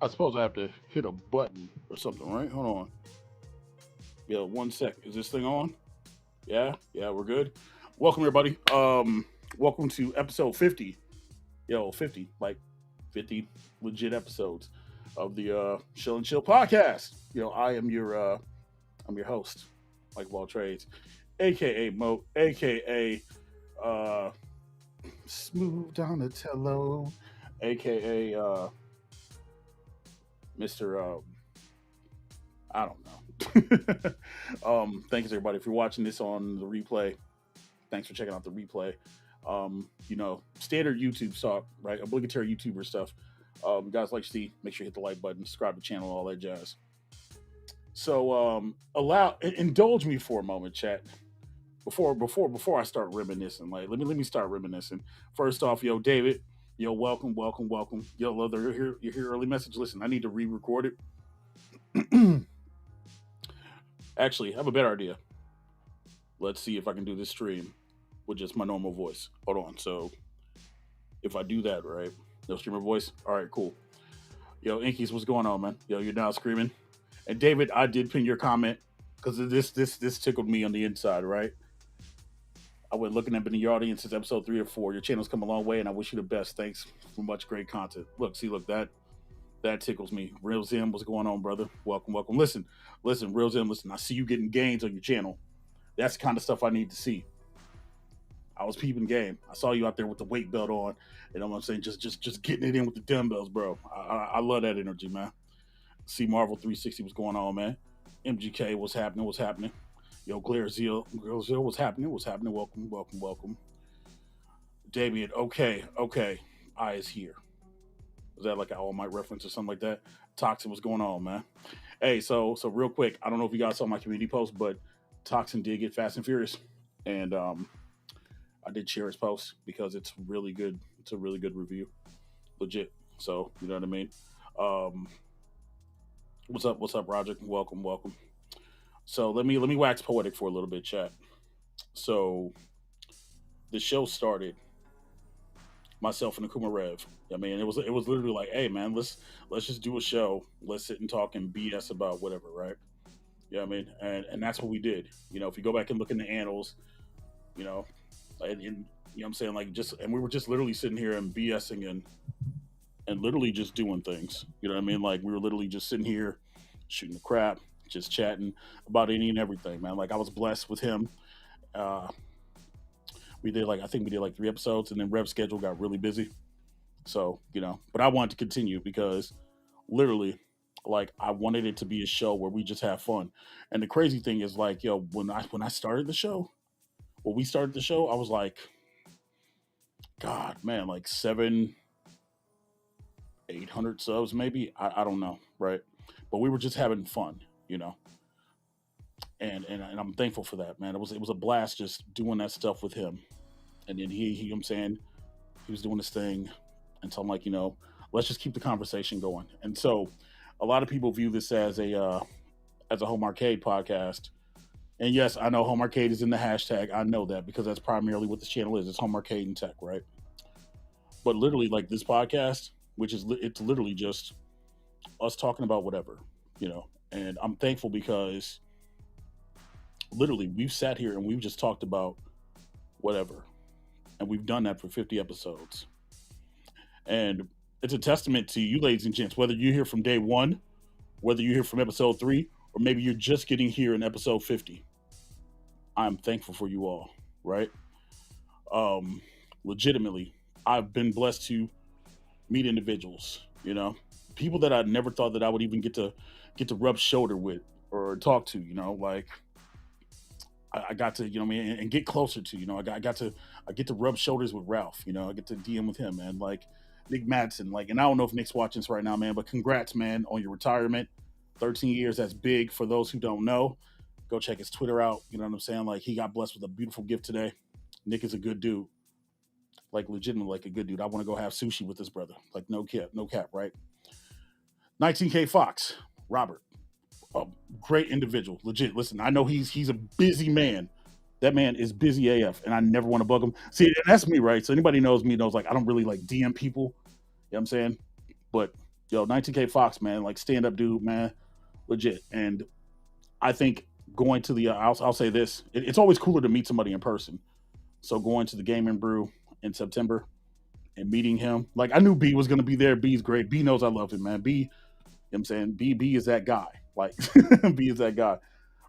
I suppose I have to hit a button or something, right? Hold on. Yeah, 1 sec. Is this thing on? Yeah, yeah, we're good. Welcome everybody. Welcome to episode 50. Yo, 50, like 50 legit episodes of the Shill and Chill podcast. I am I'm your host, Mike of All Trades, aka Mo, aka uh Smooth Donatello, aka Mr. I don't know. Thanks everybody if you're watching this on the replay. Thanks for checking out the replay. Standard YouTube talk, right? Obligatory YouTuber stuff. Guys like to see, make sure you hit the like button, subscribe to the channel, all that jazz. So indulge me for a moment, chat. Before I start reminiscing, like let me start reminiscing. First off, yo, David, yo, welcome, welcome, welcome. Yo, love the you're here early message. Listen, I need to re-record it. Actually, I have a better idea. Let's see if I can do this stream with just my normal voice. Hold on. So if I do that, right? No streamer voice. All right, cool. Yo, Inkies, what's going on, man? Yo, you're now screaming. And David, I did pin your comment because this tickled me on the inside, right? I went looking up in the audience since episode 3 or 4. Your channel's come a long way, and I wish you the best. Thanks for much great content. Look, that tickles me. Real Zim, what's going on, brother? Welcome, welcome. Listen, Real Zim, listen. I see you getting gains on your channel. That's the kind of stuff I need to see. I was peeping game. I saw you out there with the weight belt on, and I'm saying just getting it in with the dumbbells, bro. I love that energy, man. See Marvel 360, what's going on, man? MGK, what's happening? What's happening? Yo, Glare Zeal, what's happening? What's happening? Welcome, welcome, welcome. Damien, okay. I is here. Was that like an All Might reference or something like that? Toxin, what's going on, man? Hey, so real quick, I don't know if you guys saw my community post, but Toxin did get Fast and Furious, and I did share his post because it's really good. It's a really good review, legit. So you know what I mean. Um, what's up? What's up, Roger? Welcome, welcome. So let me wax poetic for a little bit, chat. So the show started myself and Akuma Rev. I mean, it was literally like, hey man, let's just do a show. Let's sit and talk and BS about whatever, right? Yeah, I mean, and that's what we did. If you go back and look in the annals, you know, and you know what I'm saying, like just and we were just literally sitting here and BSing and literally just doing things. You know what I mean? Like we were literally just sitting here shooting the crap, just chatting about any and everything, man. Like I was blessed with him. Uh, we did like I think we did like 3 episodes, and then Rev's schedule got really busy. So but I wanted to continue because literally, like I wanted it to be a show where we just have fun. And the crazy thing is, like, yo, when I started the show, when we started the show, I was like, God, man, like 800 subs, maybe. I don't know, right? But we were just having fun, you know. And I'm thankful for that, man. It was a blast just doing that stuff with him. And then he I'm saying he was doing this thing, and so I'm like, let's just keep the conversation going. And so, a lot of people view this as a home arcade podcast. And yes, I know home arcade is in the hashtag. I know that because that's primarily what this channel is. It's home arcade and tech, right? But literally, like this podcast, it's literally just us talking about whatever, you know. And I'm thankful because literally we've sat here and we've just talked about whatever, and we've done that for 50 episodes. And it's a testament to you, ladies and gents, whether you're here from day one, whether you're here from episode 3, or maybe you're just getting here in episode 50. I'm thankful for you all, right? Um, Legitimately, I've been blessed to meet individuals, people that I never thought that I would even get to rub shoulder with or talk to, like I got to, what I mean, and get closer to, I get to rub shoulders with Ralph, I get to DM with him, man, like Nick Madsen, like, and I don't know if Nick's watching this right now, man, but congrats, man, on your retirement. 13 years, that's big for those who don't know. Go check his Twitter out. You know what I'm saying? Like he got blessed with a beautiful gift today. Nick is a good dude, like legitimately like a good dude. I want to go have sushi with this brother. Like no cap, right? 19K Fox, Robert, a great individual, legit. Listen, I know he's a busy man. That man is busy AF, and I never want to bug him. See, and that's me, right? So anybody knows me knows like I don't really like DM people. You know what I'm saying? But Yo, 19K Fox, man, like stand up dude, man, legit. And I think going to the, I'll say this, it's always cooler to meet somebody in person. So going to the Game and Brew in September and meeting him, like I knew B was gonna be there. B's great. B knows I love him, man. B, you know what I'm saying, B is that guy. Like B is that guy.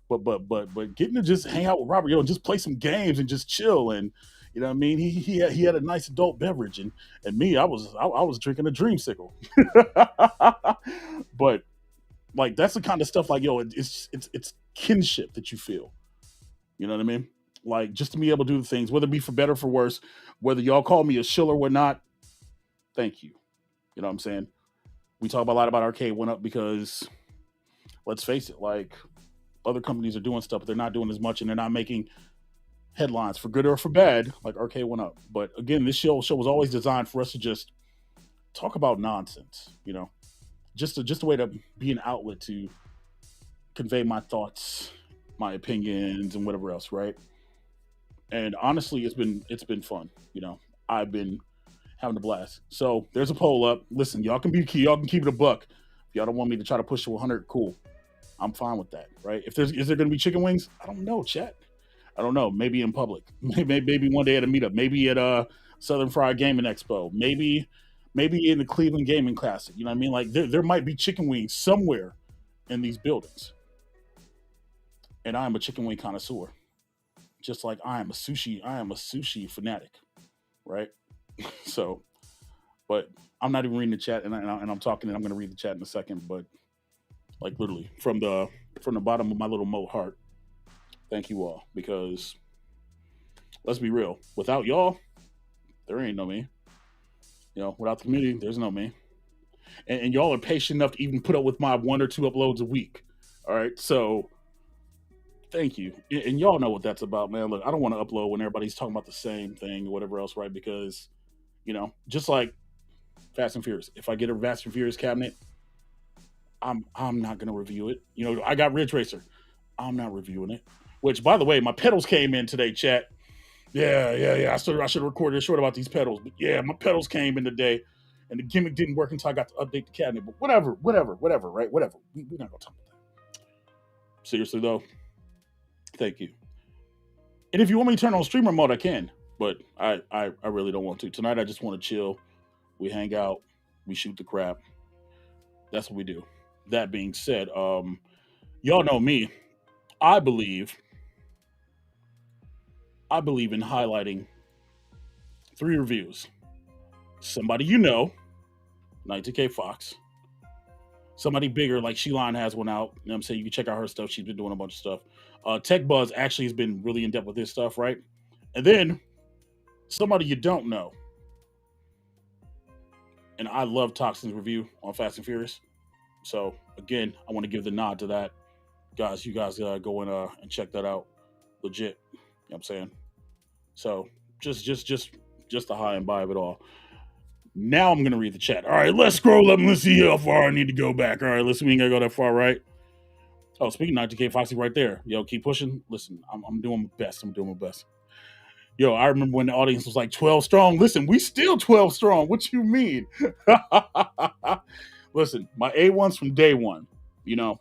But getting to just hang out with Robert, and just play some games and just chill, and you know what I mean. He had a nice adult beverage, and me, I was drinking a dreamsicle. But like that's the kind of stuff like it's kinship that you feel. You know what I mean? Like just to be able to do the things, whether it be for better or for worse, whether y'all call me a shiller or not, thank you. You know what I'm saying? We talk a lot about Arcade Went Up because let's face it, like other companies are doing stuff, but they're not doing as much and they're not making headlines for good or for bad, like Arcade Went Up. But again, this show was always designed for us to just talk about nonsense, just a way to be an outlet to convey my thoughts, my opinions, and whatever else, right? And honestly, it's been fun. I've been having a blast. So there's a poll up. Listen, y'all can keep it a buck. If y'all don't want me to try to push to 100, cool. I'm fine with that, right? Is there going to be chicken wings? I don't know, chat. I don't know. Maybe in public. Maybe one day at a meetup. Maybe at a Southern Fried Gaming Expo. Maybe in the Cleveland Gaming Classic. You know what I mean? Like there might be chicken wings somewhere in these buildings. And I am a chicken wing connoisseur, just like I am a sushi fanatic, right? So, but I'm not even reading the chat, and I'm talking, and I'm going to read the chat in a second. But like literally from the bottom of my little moat heart, thank you all, because let's be real, without y'all, there ain't no me. Without the community, there's no me. And y'all are patient enough to even put up with my one or two uploads a week. All right, so thank you. And y'all know what that's about, man. Look, I don't want to upload when everybody's talking about the same thing or whatever else, right? Because just like Fast and Furious, if I get a Fast and Furious cabinet, I'm not gonna review it. I got Ridge Racer, I'm not reviewing it. Which, by the way, my pedals came in today, chat. Yeah. I should have recorded a short about these pedals, but yeah, my pedals came in today, and the gimmick didn't work until I got to update the cabinet. But whatever, right? Whatever. We're not gonna talk about that. Seriously though, thank you. And if you want me to turn on streamer mode, I can. But I really don't want to. Tonight I just want to chill. We hang out, we shoot the crap. That's what we do. That being said, y'all know me. I believe I believe in highlighting three reviews. Somebody 90K Fox. Somebody bigger, like Sheline has one out. You know what I'm saying? You can check out her stuff. She's been doing a bunch of stuff. Tech Buzz actually has been really in depth with his stuff, right? And then somebody you don't know. And I love Toxin's review on Fast and Furious. So again, I want to give the nod to that. Guys, you guys go and check that out. Legit. You know what I'm saying? So just the high and by of it all. Now I'm gonna read the chat. All right, let's scroll up and let's see how far I need to go back. All right, listen, we ain't gotta go that far, right? Oh, speaking of 90K Foxy right there. Yo, keep pushing. Listen, I'm doing my best. I'm doing my best. Yo, I remember when the audience was like 12 strong. Listen, we still 12 strong. What you mean? Listen, my A1's from day one, you know.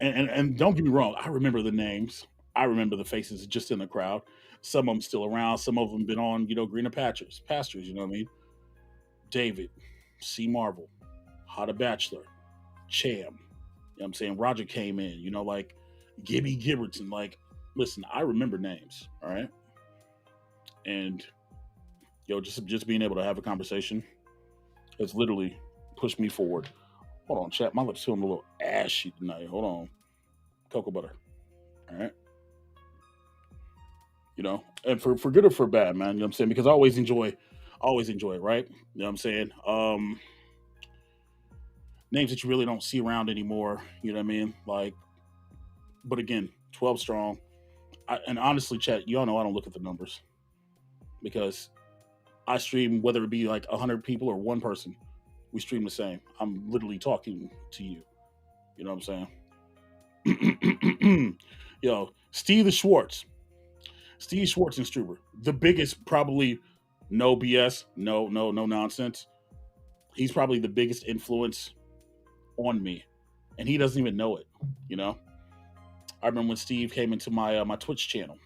And don't get me wrong, I remember the names. I remember the faces just in the crowd. Some of them still around. Some of them been on, greener pastures, you know what I mean? David, C. Marvel, How the Bachelor, Cham. You know what I'm saying? Roger came in, like Gibby Gibberton. Like, listen, I remember names, all right? And, just being able to have a conversation has literally pushed me forward. Hold on, chat. My lips feeling a little ashy tonight. Hold on. Cocoa butter. All right. And for good or for bad, man. You know what I'm saying? Because I always enjoy it, right? You know what I'm saying? Names that you really don't see around anymore. You know what I mean? Like, but again, 12 strong. And honestly, chat, y'all know I don't look at the numbers because I stream, whether it be like 100 people or one person, we stream the same. I'm literally talking to you. You know what I'm saying? Yo, Steve Schwartz and Struber, the biggest, probably no BS, no nonsense. He's probably the biggest influence on me, and he doesn't even know it. You know, I remember when Steve came into my Twitch channel,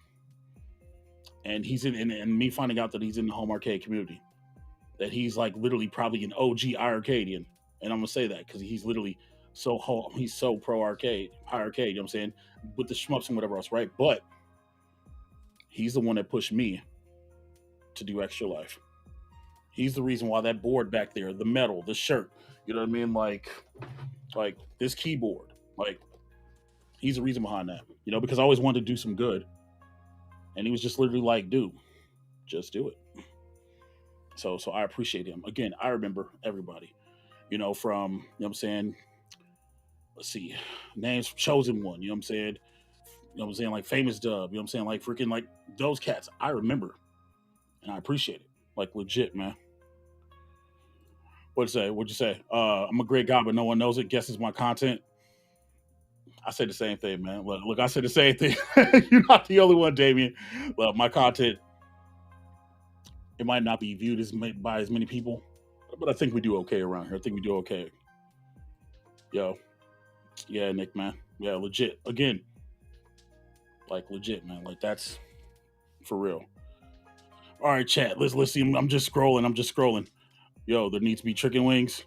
and he's and me finding out that he's in the home arcade community, that he's like literally probably an OG arcadian, and I'm gonna say that because he's literally he's so pro arcade, high arcade. You know what I'm saying, with the shmups and whatever else, right? But he's the one that pushed me to do Extra Life. He's the reason why that board back there, the metal, the shirt, you know what I mean, like this keyboard, like he's the reason behind that. You know, because I always wanted to do some good, and he was just literally like, dude, just do it. So I appreciate him. Again, I remember everybody, you know, from, you know what I'm saying, let's see, names from Chosen One, you know what I'm saying? You know what I'm saying? Like Famous Dub, you know what I'm saying? Like freaking like those cats. I remember and I appreciate it. Like legit, man. What'd you say? What'd you say? I'm a great guy, but no one knows it. Guesses my content. I say the same thing, man. Look, I say the same thing. You're not the only one, Damien. Look, my content, it might not be viewed by as many people, but I think we do okay around here. I think we do okay. Yo, yeah, Nick, man. Yeah, legit. Again, like legit, man. Like that's for real. All right, chat. Let's see. I'm just scrolling. I'm just scrolling. Yo, there needs to be chicken wings.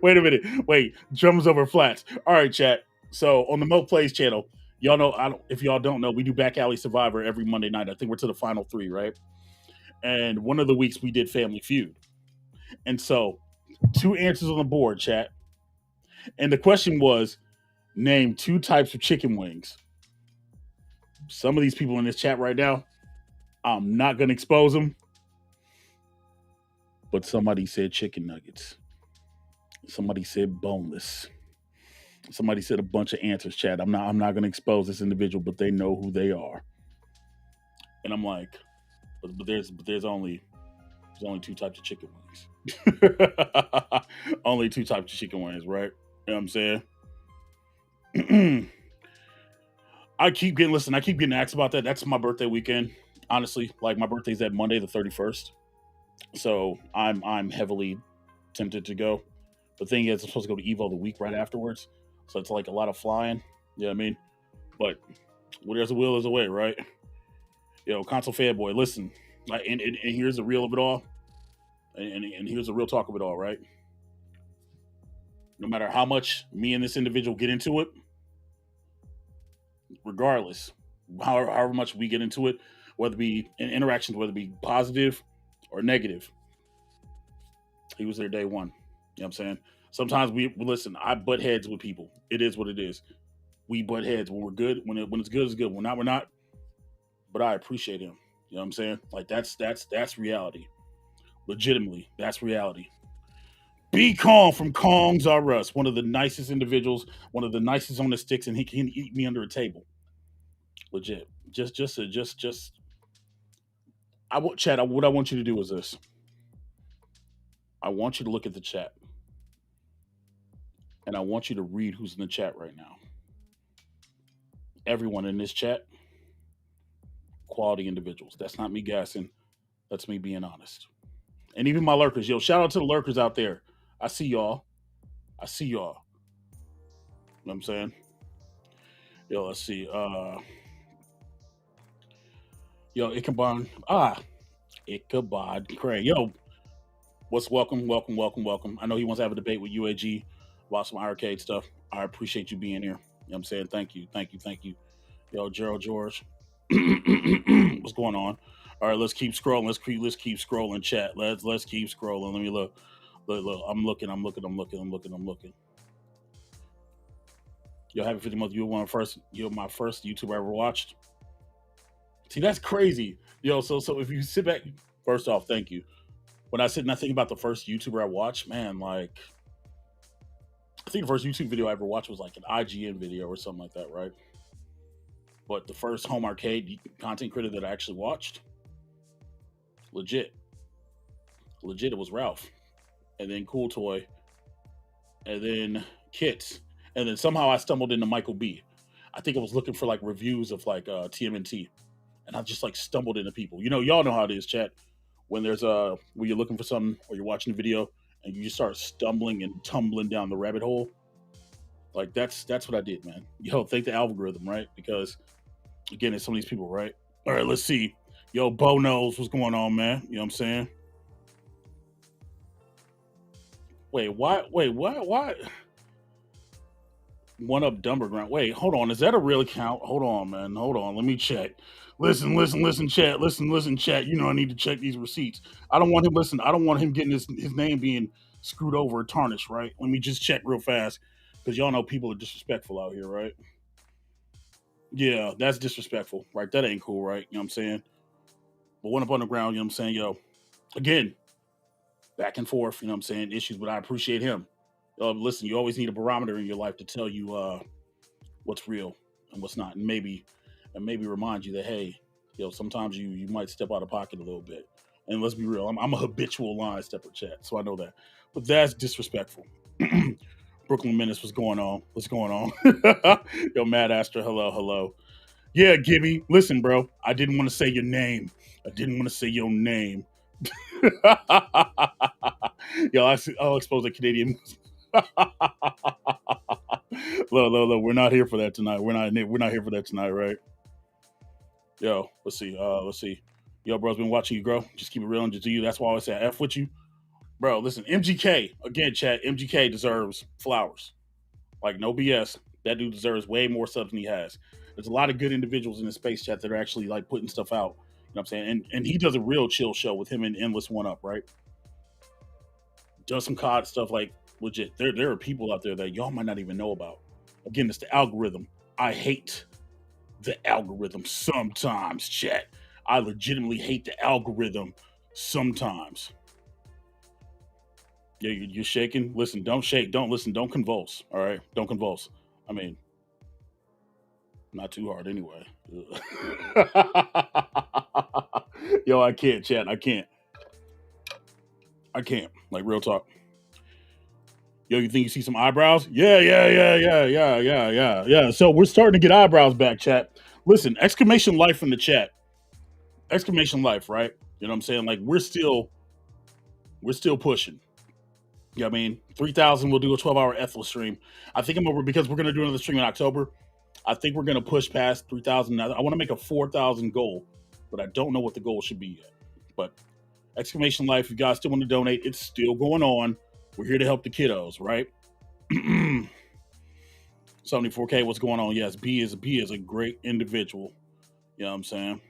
Wait a minute. Wait, drums over flats. All right, chat. So on the Mo Plays channel, y'all know. If y'all don't know, we do Back Alley Survivor every Monday night. I think we're to the final 3, right? And one of the weeks we did Family Feud. And so 2 answers on the board, chat. And the question was, name 2 types of chicken wings. Some of these people in this chat right now, I'm not gonna expose them, but somebody said chicken nuggets. Somebody said boneless. Somebody said a bunch of answers, chat. I'm not gonna expose this individual, but they know who they are. And I'm like, but there's only 2 types of chicken wings. Only 2 types of chicken wings, right? You know what I'm saying? I keep getting asked about that. That's my birthday weekend. Honestly, like my birthday's that Monday, the 31st. So I'm heavily tempted to go. The thing is, I'm supposed to go to Evo the week right afterwards. So it's like a lot of flying. You know what I mean? But where there's a will, there's a way, right? Yo, console fanboy, listen. Like, and here's the real of it all. And here's the real talk of it all, right? No matter how much me and this individual get into it, regardless, however much we get into it, whether it be in interactions, whether it be positive or negative, he was there day one. You know what I'm saying? Sometimes we listen. I butt heads with people. It is what it is. We butt heads when we're good. When it's good, it's good. When not, we're not. But I appreciate him. You know what I'm saying? Like that's reality. Legitimately, that's reality. Be Kong from Kong's R Us, one of the nicest individuals, one of the nicest on the sticks, and he can eat me under a table. Legit. Just. I want chat. What I want you to do is this. I want you to look at the chat, and I want you to read who's in the chat right now. Everyone in this chat, quality individuals. That's not me gassing. That's me being honest. And even my lurkers. Yo, shout out to the lurkers out there. I see y'all. I see y'all. You know what I'm saying? Yo, let's see. Yo, Ichabod. Ichabod Cray. Yo, what's welcome. I know he wants to have a debate with UAG about some iiRcade stuff. I appreciate you being here. You know what I'm saying? Thank you. Yo, Gerald George. What's going on? All right, let's keep scrolling. Let's keep scrolling, chat. Let's keep scrolling. Let me look. Look. I'm looking. Yo, happy 50 month. You're my first YouTuber I ever watched. See, that's crazy. Yo, so if you sit back, first off, thank you. When I sit and I think about the first YouTuber I watched, man, like I think the first YouTube video I ever watched was like an IGN video or something like that, right? But the first home arcade content creator that I actually watched, legit, it was Ralph, and then Cool Toy, and then Kits, and then somehow I stumbled into Michael B. I think I was looking for like reviews of like TMNT, and I just like stumbled into people. You know, y'all know how it is, chat. when there's when you're looking for something or you're watching a video and you just start stumbling and tumbling down the rabbit hole. Like that's what I did, man. Yo, thank the algorithm, right? Because again, it's some of these people, right? All right, let's see. Yo, Bo knows what's going on, man. You know what I'm saying? Wait, why? Wait, why? One up Dumberground. Wait, hold on. Is that a real account? Hold on, man. Hold on. Let me check. Listen, chat. Listen, chat. You know I need to check these receipts. I don't want him. Listen, I don't want him getting his name being screwed over or tarnished, right? Let me just check real fast because y'all know people are disrespectful out here, right? Yeah, that's disrespectful, right? That ain't cool, right? You know what I'm saying? But one up on the ground, you know what I'm saying? Yo, again, back and forth, you know what I'm saying? Issues, but I appreciate him. Listen, you always need a barometer in your life to tell you what's real and what's not, and maybe remind you that hey, sometimes you might step out of pocket a little bit. And let's be real, I'm a habitual line stepper, chat, so I know that. But that's disrespectful. Brooklyn Menace, what's going on? What's going on? Yo, Mad Astra, hello, hello. Yeah, Gibby, listen, bro. I didn't want to say your name. I didn't want to say your name. Yo, I'll expose the Canadian. Look, we're not here for that tonight. We're not here for that tonight, right? Yo, let's see. Let's see. Yo, bro's been watching you grow. Just keep it real and just do you. That's why I always say F with you. Bro, listen, MGK, again, chat, MGK deserves flowers. Like, no BS. That dude deserves way more stuff than he has. There's a lot of good individuals in the space chat that are actually like putting stuff out. You know what I'm saying? And he does a real chill show with him and Endless One Up, right? Does some COD stuff like legit. There are people out there that y'all might not even know about. Again, it's the algorithm. I hate the algorithm sometimes, chat. I legitimately hate the algorithm sometimes. Yeah, you're shaking. Listen, don't shake. Don't listen. Don't convulse. All right, don't convulse. I mean, not too hard anyway. Yo, I can't, chat. I can't. I can't. Like real talk. Yo, you think you see some eyebrows? Yeah. So we're starting to get eyebrows back, chat. Listen, exclamation life in the chat. Exclamation life, right? You know what I'm saying? Like we're still pushing. You know what I mean? 3,000, we'll do a 12-hour Ethel stream. I think I'm over because we're going to do another stream in October. I think we're going to push past 3,000. I want to make a 4,000 goal, but I don't know what the goal should be yet. But exclamation life, if you guys still want to donate, it's still going on. We're here to help the kiddos, right? 74K, what's going on? Yes, B is a great individual. You know what I'm saying?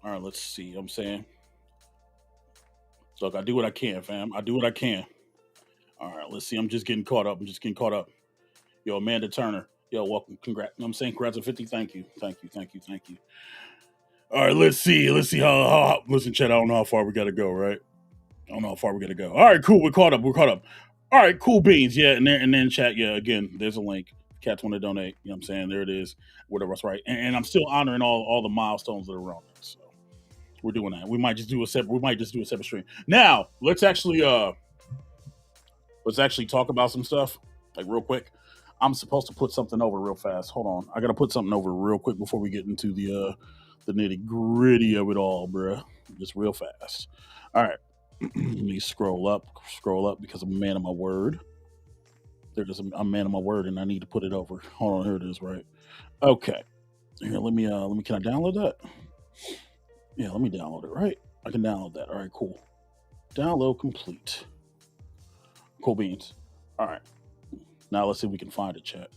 All right, let's see. I'm saying. Look, I do what I can, fam. I do what I can. All right, let's see. I'm just getting caught up. Yo, Amanda Turner. Yo, welcome. Congrats. You know what I'm saying? Congrats on 50. Thank you. All right, let's see. Listen, Chet, I don't know how far we got to go, right? I don't know how far we got to go. All right, cool. We're caught up. All right, cool beans. Yeah, and then chat. Yeah, again, there's a link. Cats want to donate. You know what I'm saying? There it is. Whatever. That's right. And I'm still honoring all the milestones that are on there. So we're doing that. We might just do a separate stream. Now, let's actually talk about some stuff, like real quick. I'm supposed to put something over real fast. Hold on. I got to put something over real quick before we get into the nitty gritty of it all, bruh. Just real fast. All right. Let me scroll up because I'm a man of my word. I'm a man of my word and I need to put it over. Hold on. Here it is, right? Okay. Here, let me, can I download that? Yeah, let me download it, right? I can download that. All right, cool. Download complete. Cool beans. All right. Now let's see if we can find it, chat.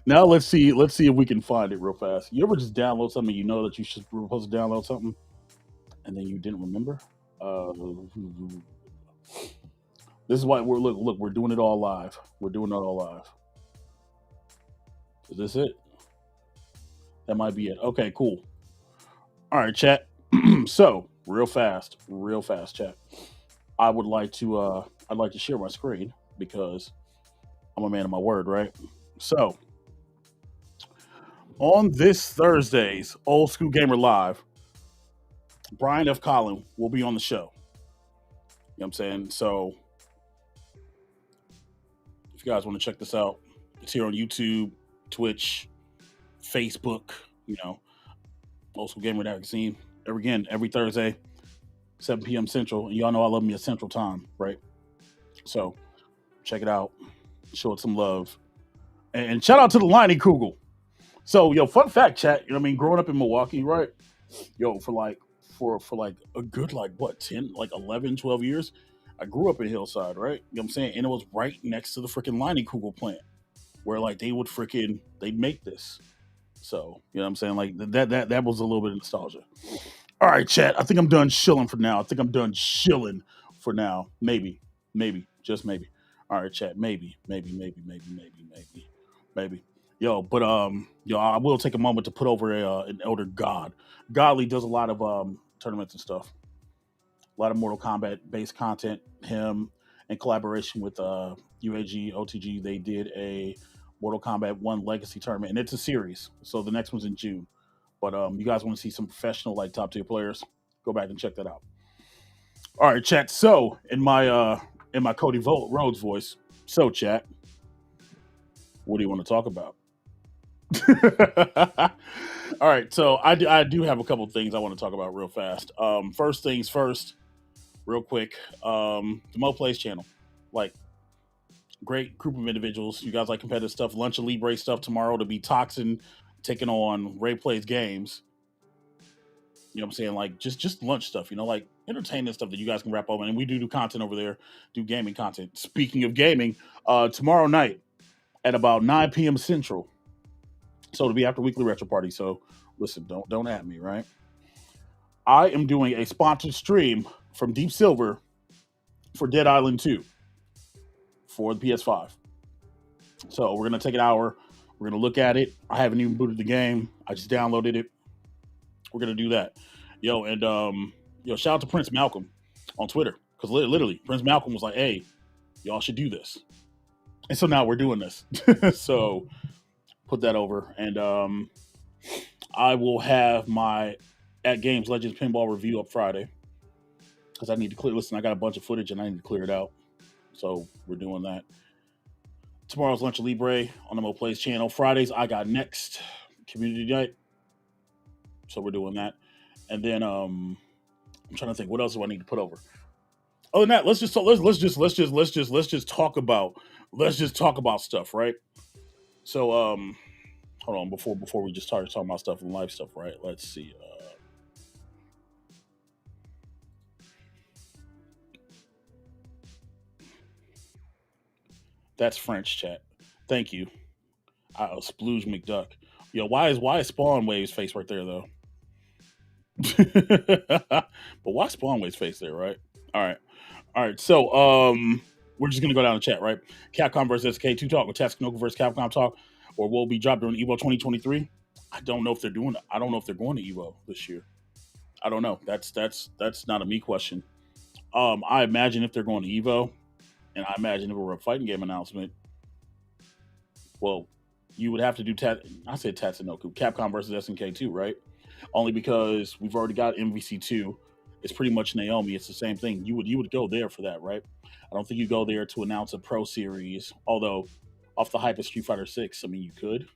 Now let's see if we can find it real fast. You ever just download something you know that you should were supposed to download something and then you didn't remember? This is why we're doing it all live. We're doing it all live. Is this it? That might be it. Okay, cool. All right, chat. So real fast, chat. I'd like to share my screen because I'm a man of my word, right? So on this Thursday's Old School Gamer Live, Brian F. Collin will be on the show. You know what I'm saying? So if you guys want to check this out, it's here on YouTube, Twitch, Facebook, you know. Old School Gamer Magazine. Every Thursday, 7 p.m. Central. And y'all know I love me at Central Time, right? So check it out. Show it some love. And shout out to the Liney Kugel. So, yo, fun fact, chat. You know what I mean? Growing up in Milwaukee, right? Yo, for like a good like what 10 like 11, 12 years, I grew up in Hillside, right? You know what I'm saying? And it was right next to the freaking Liney Kugel plant where like they'd make this. So, you know what I'm saying? Like that was a little bit of nostalgia. All right, chat. I think I'm done shilling for now. I think I'm done shilling for now. Maybe, just maybe. All right, chat. Maybe. Yo, but yo, I will take a moment to put over an elder god. Godly does a lot of tournaments and stuff. A lot of Mortal Kombat based content. Him in collaboration with UAG OTG, they did a Mortal Kombat One Legacy tournament, and it's a series. So the next one's in June. But you guys want to see some professional, like top tier players? Go back and check that out. All right, chat. So in my Cody Rhodes voice, so chat, what do you want to talk about? All right, so I do have a couple things I want to talk about real fast. First things first, real quick. The Mo Plays channel, like great group of individuals. You guys like competitive stuff. Lunch and Libre stuff tomorrow to be Toxin taking on Ray Plays Games. You know what I'm saying? Like just lunch stuff, you know, like entertainment stuff that you guys can wrap up. And we do content over there, do gaming content. Speaking of gaming, tomorrow night at about 9 p.m. Central. So it'll be after weekly retro party. So listen, don't at me, right? I am doing a sponsored stream from Deep Silver for Dead Island 2 for the PS5. So we're gonna take an hour. We're gonna look at it. I haven't even booted the game. I just downloaded it. We're gonna do that. Yo, and shout out to Prince Malcolm on Twitter. Because literally, Prince Malcolm was like, hey, y'all should do this. And so now we're doing this. So put that over. And I will have my AtGames Legends Pinball review up Friday. Because I need to clear. Listen, I got a bunch of footage and I need to clear it out. So we're doing that. Tomorrow's Lunch Libre on the Mo Plays channel. Fridays, I got Next Community Night. So we're doing that. And then I'm trying to think, what else do I need to put over? Other than that, let's just talk about stuff, right? So hold on, before we just start talking about stuff and life stuff, right? Let's see. That's French chat. Thank you. Splooge McDuck. Yo, why is Spawn Wave's face right there though? But why Spawn Wave's face there, right? All right. So we're just gonna go down the chat, right? Capcom versus SK2 talk, or Tatsunoko versus Capcom talk, or will be dropped during Evo 2023. I don't know if they're doing it. I don't know if they're going to Evo this year. I don't know. That's not a me question. I imagine if they're going to Evo, and I imagine if it were a fighting game announcement, well, you would have to do I said Tatsunoko, Capcom versus SNK2, right? Only because we've already got MVC2. It's pretty much Naomi. It's the same thing. You would go there for that, right? I don't think you go there to announce a Pro Series. Although, off the hype of Street Fighter 6, I mean, you could.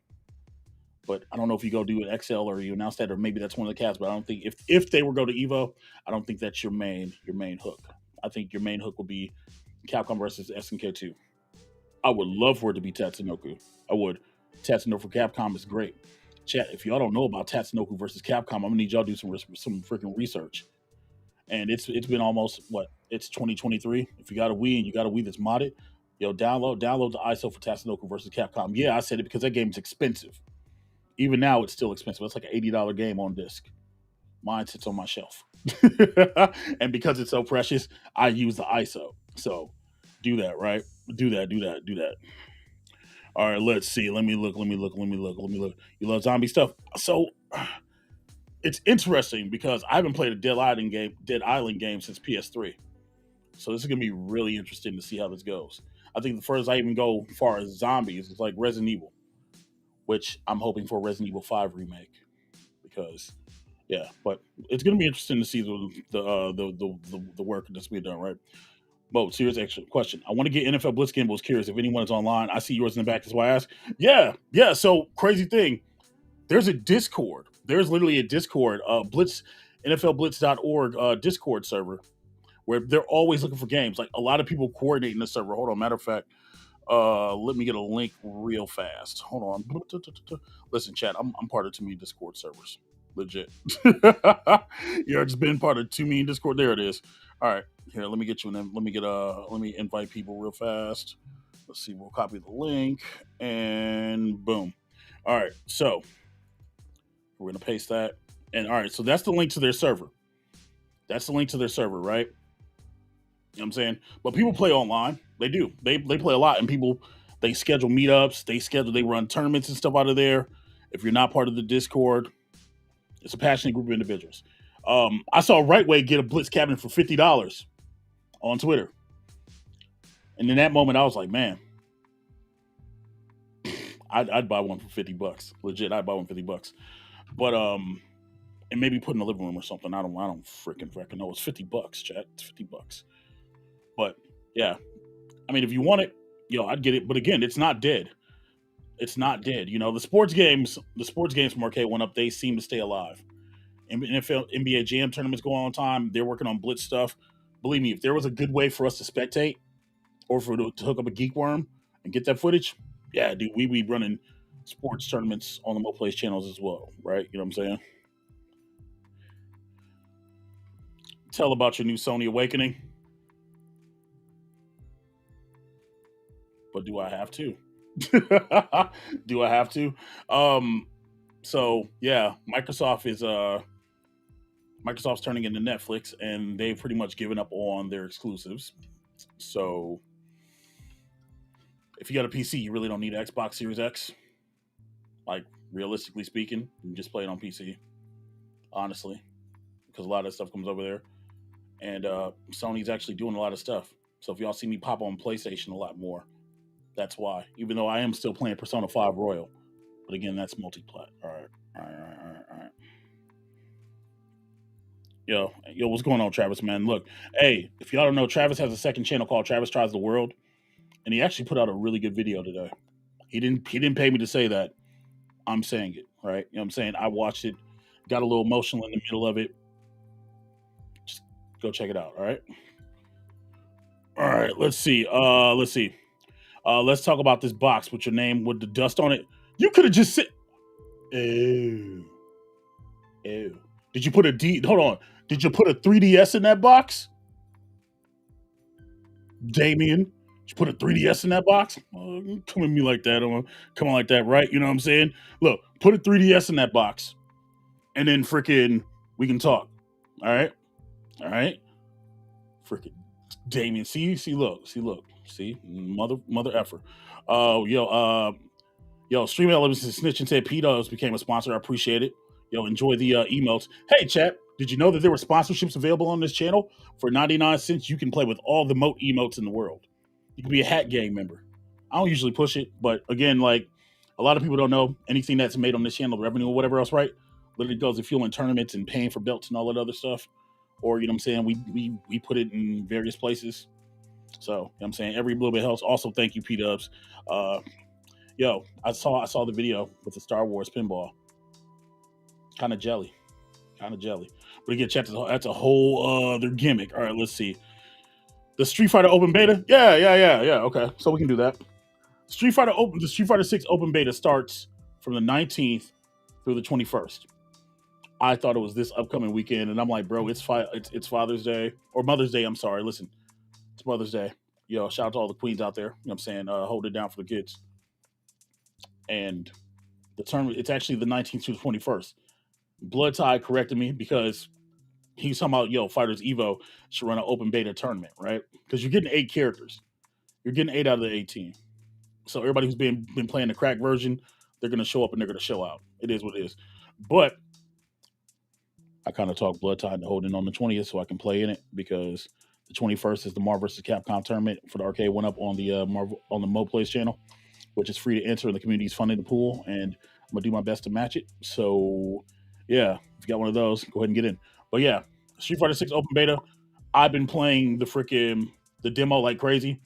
But I don't know if you go do an XL or you announce that, or maybe that's one of the cats. But I don't think if they were go to Evo, I don't think that's your main hook. I think your main hook would be Capcom versus SNK2. I would love for it to be Tatsunoko. I would. Tatsunoko for Capcom is great. Chat, if y'all don't know about Tatsunoko versus Capcom, I'm gonna need y'all to do some freaking research. And it's been almost it's 2023. If you got a Wii and you got a Wii that's modded, yo, download the ISO for Tatsunoko versus Capcom. Yeah, I said it because that game is expensive. Even now, it's still expensive. It's like an $80 game on disc. Mine sits on my shelf, and because it's so precious, I use the ISO. So do that, right? Do that. All right, let's see. Let me look. You love zombie stuff. So it's interesting because I haven't played a Dead Island game since PS3. So this is gonna be really interesting to see how this goes. I think the furthest I even go as far as zombies is like Resident Evil, which I'm hoping for a Resident Evil 5 remake because yeah, but it's gonna be interesting to see the work that's being done, right? Bo, serious extra question. I want to get NFL Blitz game. Was curious if anyone is online. I see yours in the back. That's why I asked. Yeah. So crazy thing. There's a Discord. there's literally a Discord, Blitz, NFLblitz.org Discord server where they're always looking for games. Like a lot of people coordinating the server. Hold on, matter of fact, let me get a link real fast. Hold on. Listen, chat, I'm part of too many Discord servers. Legit. You're just been part of too many Discord. There it is. All right, here, let me get you in. Let me invite people real fast. Let's see. We'll copy the link and boom. All right, so we're gonna paste that. And all right, so that's the link to their server. That's the link to their server, right? You know what I'm saying? But people play online. They do. They play a lot, and people they schedule meetups. They run tournaments and stuff out of there. If you're not part of the Discord, it's a passionate group of individuals. I saw Rightway get a Blitz cabinet for $50 on Twitter, and in that moment, I was like, man, I'd buy one for $50. Legit, I'd buy one for $50. But and maybe put in the living room or something. I don't freaking know. It's $50, chat. It's $50. But yeah, I mean, if you want it, I'd get it. But again, it's not dead. It's not dead. The sports games from Arcade One Up, they seem to stay alive. NFL, NBA Jam tournaments go on all the time. They're working on Blitz stuff. Believe me, if there was a good way for us to spectate or to hook up a Geek Worm and get that footage, yeah, dude, we be running sports tournaments on the Mo Plays channels as well, right? You know what I'm saying? Tell about your new Sony Awakening. But do I have to? Do I have to? So yeah, Microsoft's turning into Netflix, and they've pretty much given up on their exclusives. So if you got a PC, you really don't need Xbox Series X. Like realistically speaking, you can just play it on PC. Honestly, because a lot of stuff comes over there, and Sony's actually doing a lot of stuff. So if y'all see me pop on PlayStation a lot more, that's why. Even though I am still playing Persona 5 Royal, but again, that's multi-plat. All right. Yo, what's going on, Travis, man? Look, hey, if y'all don't know, Travis has a second channel called Travis Tries the World, and he actually put out a really good video today. He didn't pay me to say that. I'm saying it, right? You know what I'm saying? I watched it, got a little emotional in the middle of it. Just go check it out, all right? All right, let's see. Let's talk about this box with your name with the dust on it. You could have just said, ew. Did you put hold on. Did you put a 3DS in that box? Damien, did you put a 3DS in that box? Come at me like that. Come on like that, right? You know what I'm saying? Look, put a 3DS in that box. And then freaking, we can talk. All right? Freaking Damien. See, look. See, mother effer. Stream Elements is snitch and said P-Dubs became a sponsor. I appreciate it. Enjoy the emotes. Hey, chat, did you know that there were sponsorships available on this channel? For 99 cents, you can play with all the emotes in the world. You can be a Hat Gang member. I don't usually push it, but again, like a lot of people don't know anything that's made on this channel, revenue or whatever else, right? Literally goes to fueling tournaments and paying for belts and all that other stuff. Or, you know what I'm saying? We put it in various places. So, you know what I'm saying? Every little bit helps. Also, thank you, P-Dubs. I saw the video with the Star Wars pinball. Kind of jelly. But again, chat, that's a whole other gimmick. All right, let's see. The Street Fighter open beta? Yeah. Okay, so we can do that. The Street Fighter 6 open beta starts from the 19th through the 21st. I thought it was this upcoming weekend, and I'm like, bro, it's Father's Day or Mother's Day. I'm sorry. Listen, it's Mother's Day. Shout out to all the queens out there. You know what I'm saying? Hold it down for the kids. And the term, it's actually the 19th to the 21st. Blood Tie corrected me because he's talking about, Fighters Evo should run an open beta tournament, right? Because you're getting 8 characters. You're getting 8 out of the 18. So everybody who's been playing the crack version, they're going to show up and they're going to show out. It is what it is. But I kind of talk Blood Tie into holding on the 20th so I can play in it because the 21st is the Marvel vs. Capcom tournament for the Arcade One Up on the Mo Plays channel, which is free to enter, and the community is funding the pool, and I'm going to do my best to match it. So yeah, if you got one of those, go ahead and get in. But yeah, Street Fighter 6 open beta. I've been playing the demo like crazy,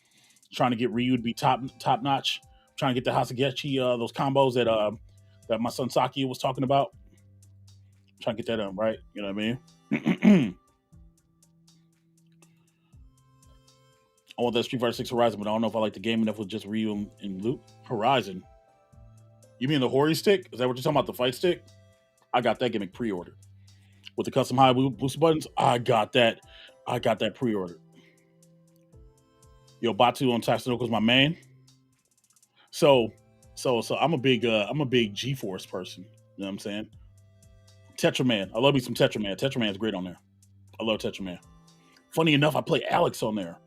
trying to get Ryu to be top notch, trying to get the Hasagechi, those combos that my son Saki was talking about. Trying to get that right. You know what I mean? I want that Street Fighter 6 Horizon, but I don't know if I like the game enough with just Ryu and Luke. Horizon. You mean the Hori stick? Is that what you're talking about? The fight stick? I got that gimmick pre-ordered with the custom high boost buttons. I got that. I got that pre-ordered. Yo, Batu on Tatsunoko is my main. So I'm a big G-Force person. You know what I'm saying? Tetraman. I love me some Tetraman. Tetraman's great on there. I love Tetraman. Funny enough, I play Alex on there.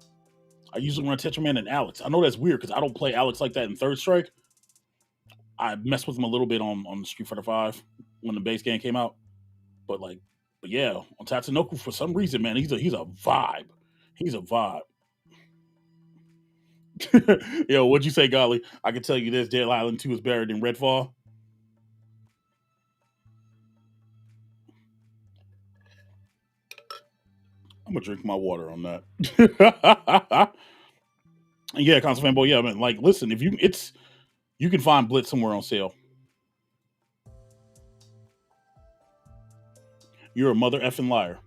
I usually run Tetraman and Alex. I know that's weird because I don't play Alex like that in Third Strike. I messed with him a little bit on Street Fighter 5 when the base game came out. But yeah, on Tatsunoko, for some reason, man, he's a vibe. He's a vibe. Yo, what'd you say, Golly? I can tell you this: Dead Island 2 is better than Redfall. I'm gonna drink my water on that. Yeah, console fanboy. Yeah, I mean, like, listen, if you can find Blitz somewhere on sale. You're a mother effing liar.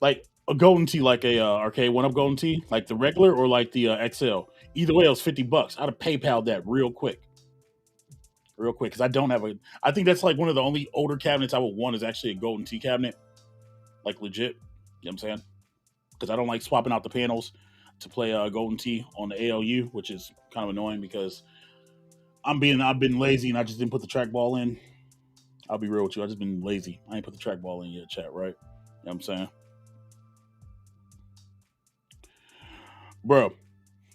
Like a golden tee, like a arcade one up golden tee, like the regular or like the XL. Either way, it was $50. I'd have PayPal that real quick, because I don't have a. I think that's like one of the only older cabinets I would want is actually a golden tee cabinet, like legit. You know what I'm saying? Because I don't like swapping out the panels to play golden tee on the ALU, which is kind of annoying because I've been lazy and I just didn't put the trackball in. I'll be real with you. I just been lazy. I ain't put the trackball in yet, chat, right? You know what I'm saying? Bro,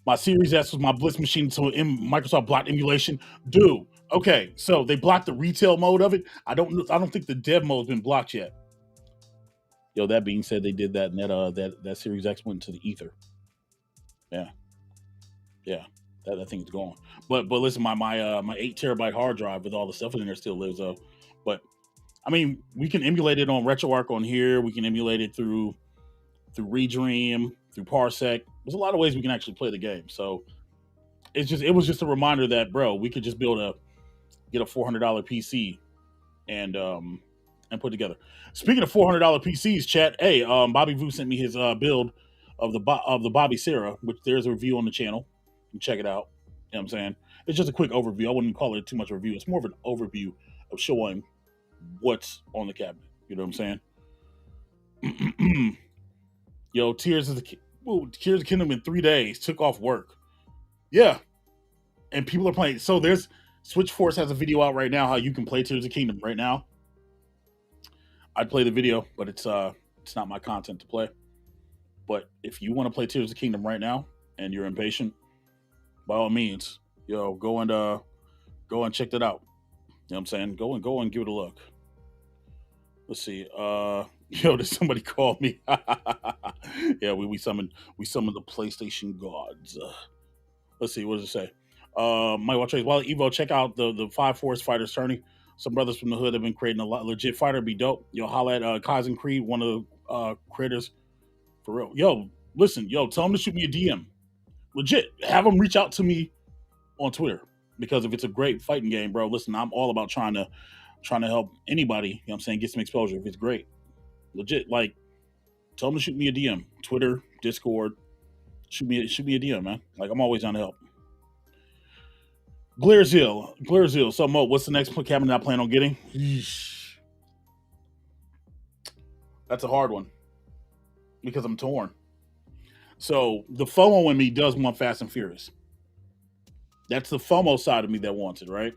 my Series S was my Blitz machine, so Microsoft blocked emulation. Dude, okay, so they blocked the retail mode of it. I don't think the dev mode's been blocked yet. Yo, that being said, they did that, and that Series X went to the ether. Yeah, that thing's gone. But listen, my 8 terabyte hard drive with all the stuff in there still lives though. But I mean, we can emulate it on RetroArch on here. We can emulate it through Redream, through Parsec. There's a lot of ways we can actually play the game. So it was just a reminder that, bro, we could just get a $400 PC and put together. Speaking of $400 PCs, chat. Hey, Bobby Vu sent me his build of the Bobby Sarah, which there's a review on the channel. You can check it out. You know what I'm saying? It's just a quick overview. I wouldn't call it too much review. It's more of an overview of showing what's on the cabinet. You know what I'm saying? Yo, Tears of the Kingdom in 3 days. Took off work. Yeah. And people are playing. So there's Switch Force has a video out right now how you can play Tears of the Kingdom right now. I'd play the video, but it's not my content to play. But if you want to play Tears of the Kingdom right now and you're impatient, by all means, yo, go and check that out. You know what I'm saying? Go and give it a look. Let's see. Yo, did somebody call me? Yeah, we summoned the PlayStation gods. Let's see, what does it say? MikeOfAllTrades, while Evo, check out the 5 Forest Fighters tourney. Some brothers from the hood have been creating a lot legit fighter. Be dope. Yo, holla at Kaizen Creed, one of the creators. For real. Yo, listen, tell them to shoot me a DM. Legit. Have them reach out to me on Twitter. Because if it's a great fighting game, bro, listen, I'm all about trying to help anybody, you know what I'm saying, get some exposure if it's great. Legit, like, tell them to shoot me a DM. Twitter, Discord. Shoot me a DM, man. Like, I'm always down to help. Glairzil. So, Mo, what's the next cabinet I plan on getting? Yeesh. That's a hard one because I'm torn. So, the FOMO in me does want Fast and Furious. That's the FOMO side of me that wants it, right?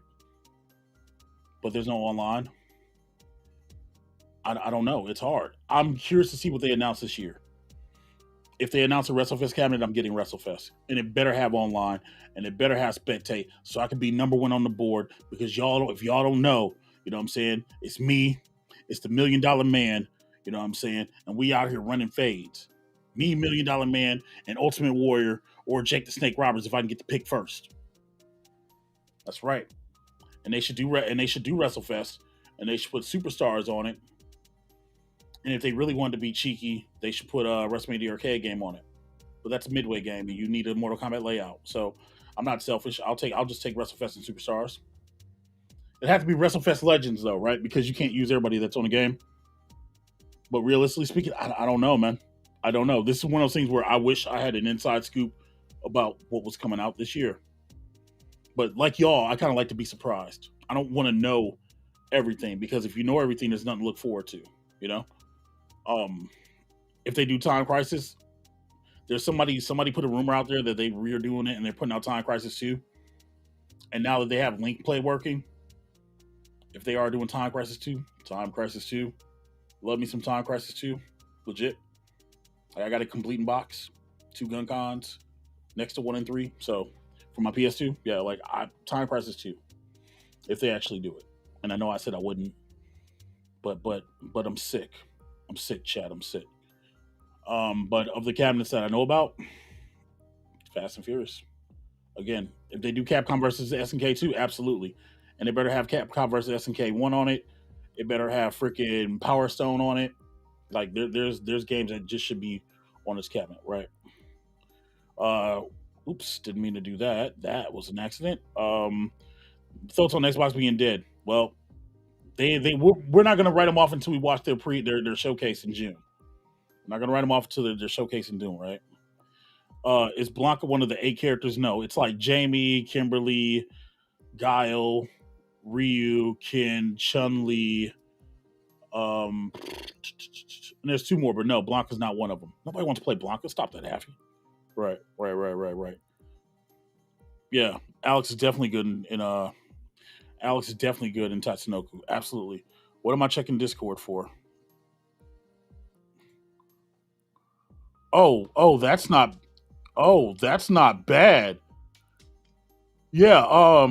But there's no online. I don't know. It's hard. I'm curious to see what they announce this year. If they announce a WrestleFest cabinet, I'm getting WrestleFest. And it better have online, and it better have spectate, so I can be number one on the board. Because if y'all don't know, you know what I'm saying? It's me. It's the $1 Million Man, you know what I'm saying? And we out here running fades. Me, $1 Million Man, and Ultimate Warrior, or Jake the Snake Roberts if I can get the pick first. That's right. And they should do WrestleFest, and they should put superstars on it. And if they really wanted to be cheeky, they should put a WrestleMania arcade game on it. But that's a Midway game, and you need a Mortal Kombat layout. So I'm not selfish. I'll just take WrestleFest and Superstars. It has to be WrestleFest Legends though, right? Because you can't use everybody that's on the game. But realistically speaking, I don't know, man. I don't know. This is one of those things where I wish I had an inside scoop about what was coming out this year. But like y'all, I kind of like to be surprised. I don't want to know everything because if you know everything, there's nothing to look forward to. You know, um, if they do Time Crisis, there's somebody put a rumor out there that they are doing it and they're putting out Time Crisis 2. And now that they have Link Play working, if they are doing Time Crisis 2, love me some Time Crisis 2, legit. I got a complete in box, 2 gun cons next to 1 and 3. So for my PS2, yeah, like Time Crisis 2, if they actually do it. And I know I said I wouldn't, but I'm sick. I'm sick, Chad. I'm sick. But of the cabinets that I know about, Fast and Furious. Again, if they do Capcom versus SNK 2, absolutely. And they better have Capcom versus SNK 1 on it. It better have freaking Power Stone on it. Like there's games that just should be on this cabinet, right? Oops, didn't mean to do that. That was an accident. Thoughts on Xbox being dead? Well, we're not gonna write them off until we watch their showcase in June. We're not gonna write them off until their showcase in June, right? Is Blanca one of the 8 characters? No, it's like Jamie, Kimberly, Guile, Ryu, Ken, Chun-Li. And there's 2 more, but no, Blanca's not one of them. Nobody wants to play Blanca. Stop that, Happy. Right. Yeah, Alex is definitely good Alex is definitely good in Tatsunoko. Absolutely. What am I checking Discord for? That's not. Oh, that's not bad. Yeah.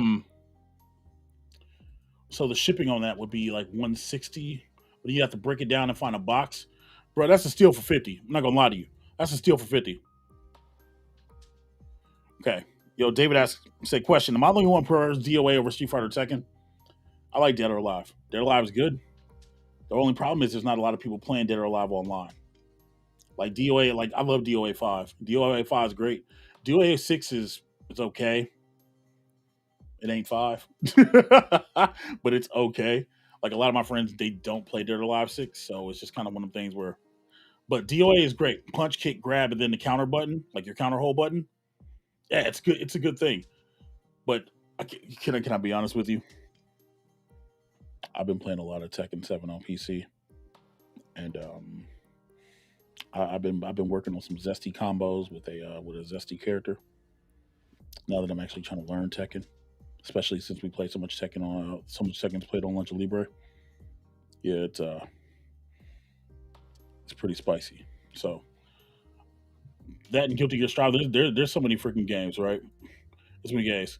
So the shipping on that would be like 160, but you have to break it down and find a box. Bro, that's a steal for 50. I'm not gonna lie to you. That's a steal for 50. Okay. Yo, David said, question: am I the only one per DOA over Street Fighter Tekken? I like Dead or Alive. Dead or Alive is good. The only problem is there's not a lot of people playing Dead or Alive online. Like DOA, like I love DOA 5. DOA 5 is great. DOA 6 is okay. It ain't 5, but it's okay. Like a lot of my friends, they don't play Dead or Alive 6, so it's just kind of one of the things where. But DOA is great. Punch, kick, grab, and then the counter button, like your counter hold button. Yeah, it's good. It's a good thing. But can I be honest with you? I've been playing a lot of Tekken 7 on PC, and I've been working on some zesty combos with a zesty character. Now that I'm actually trying to learn Tekken, especially since we played so much Tekken's played on Lunch Libre. Yeah, it's pretty spicy. So that and Guilty Gear Strive, there's so many freaking games, right? There's so many games.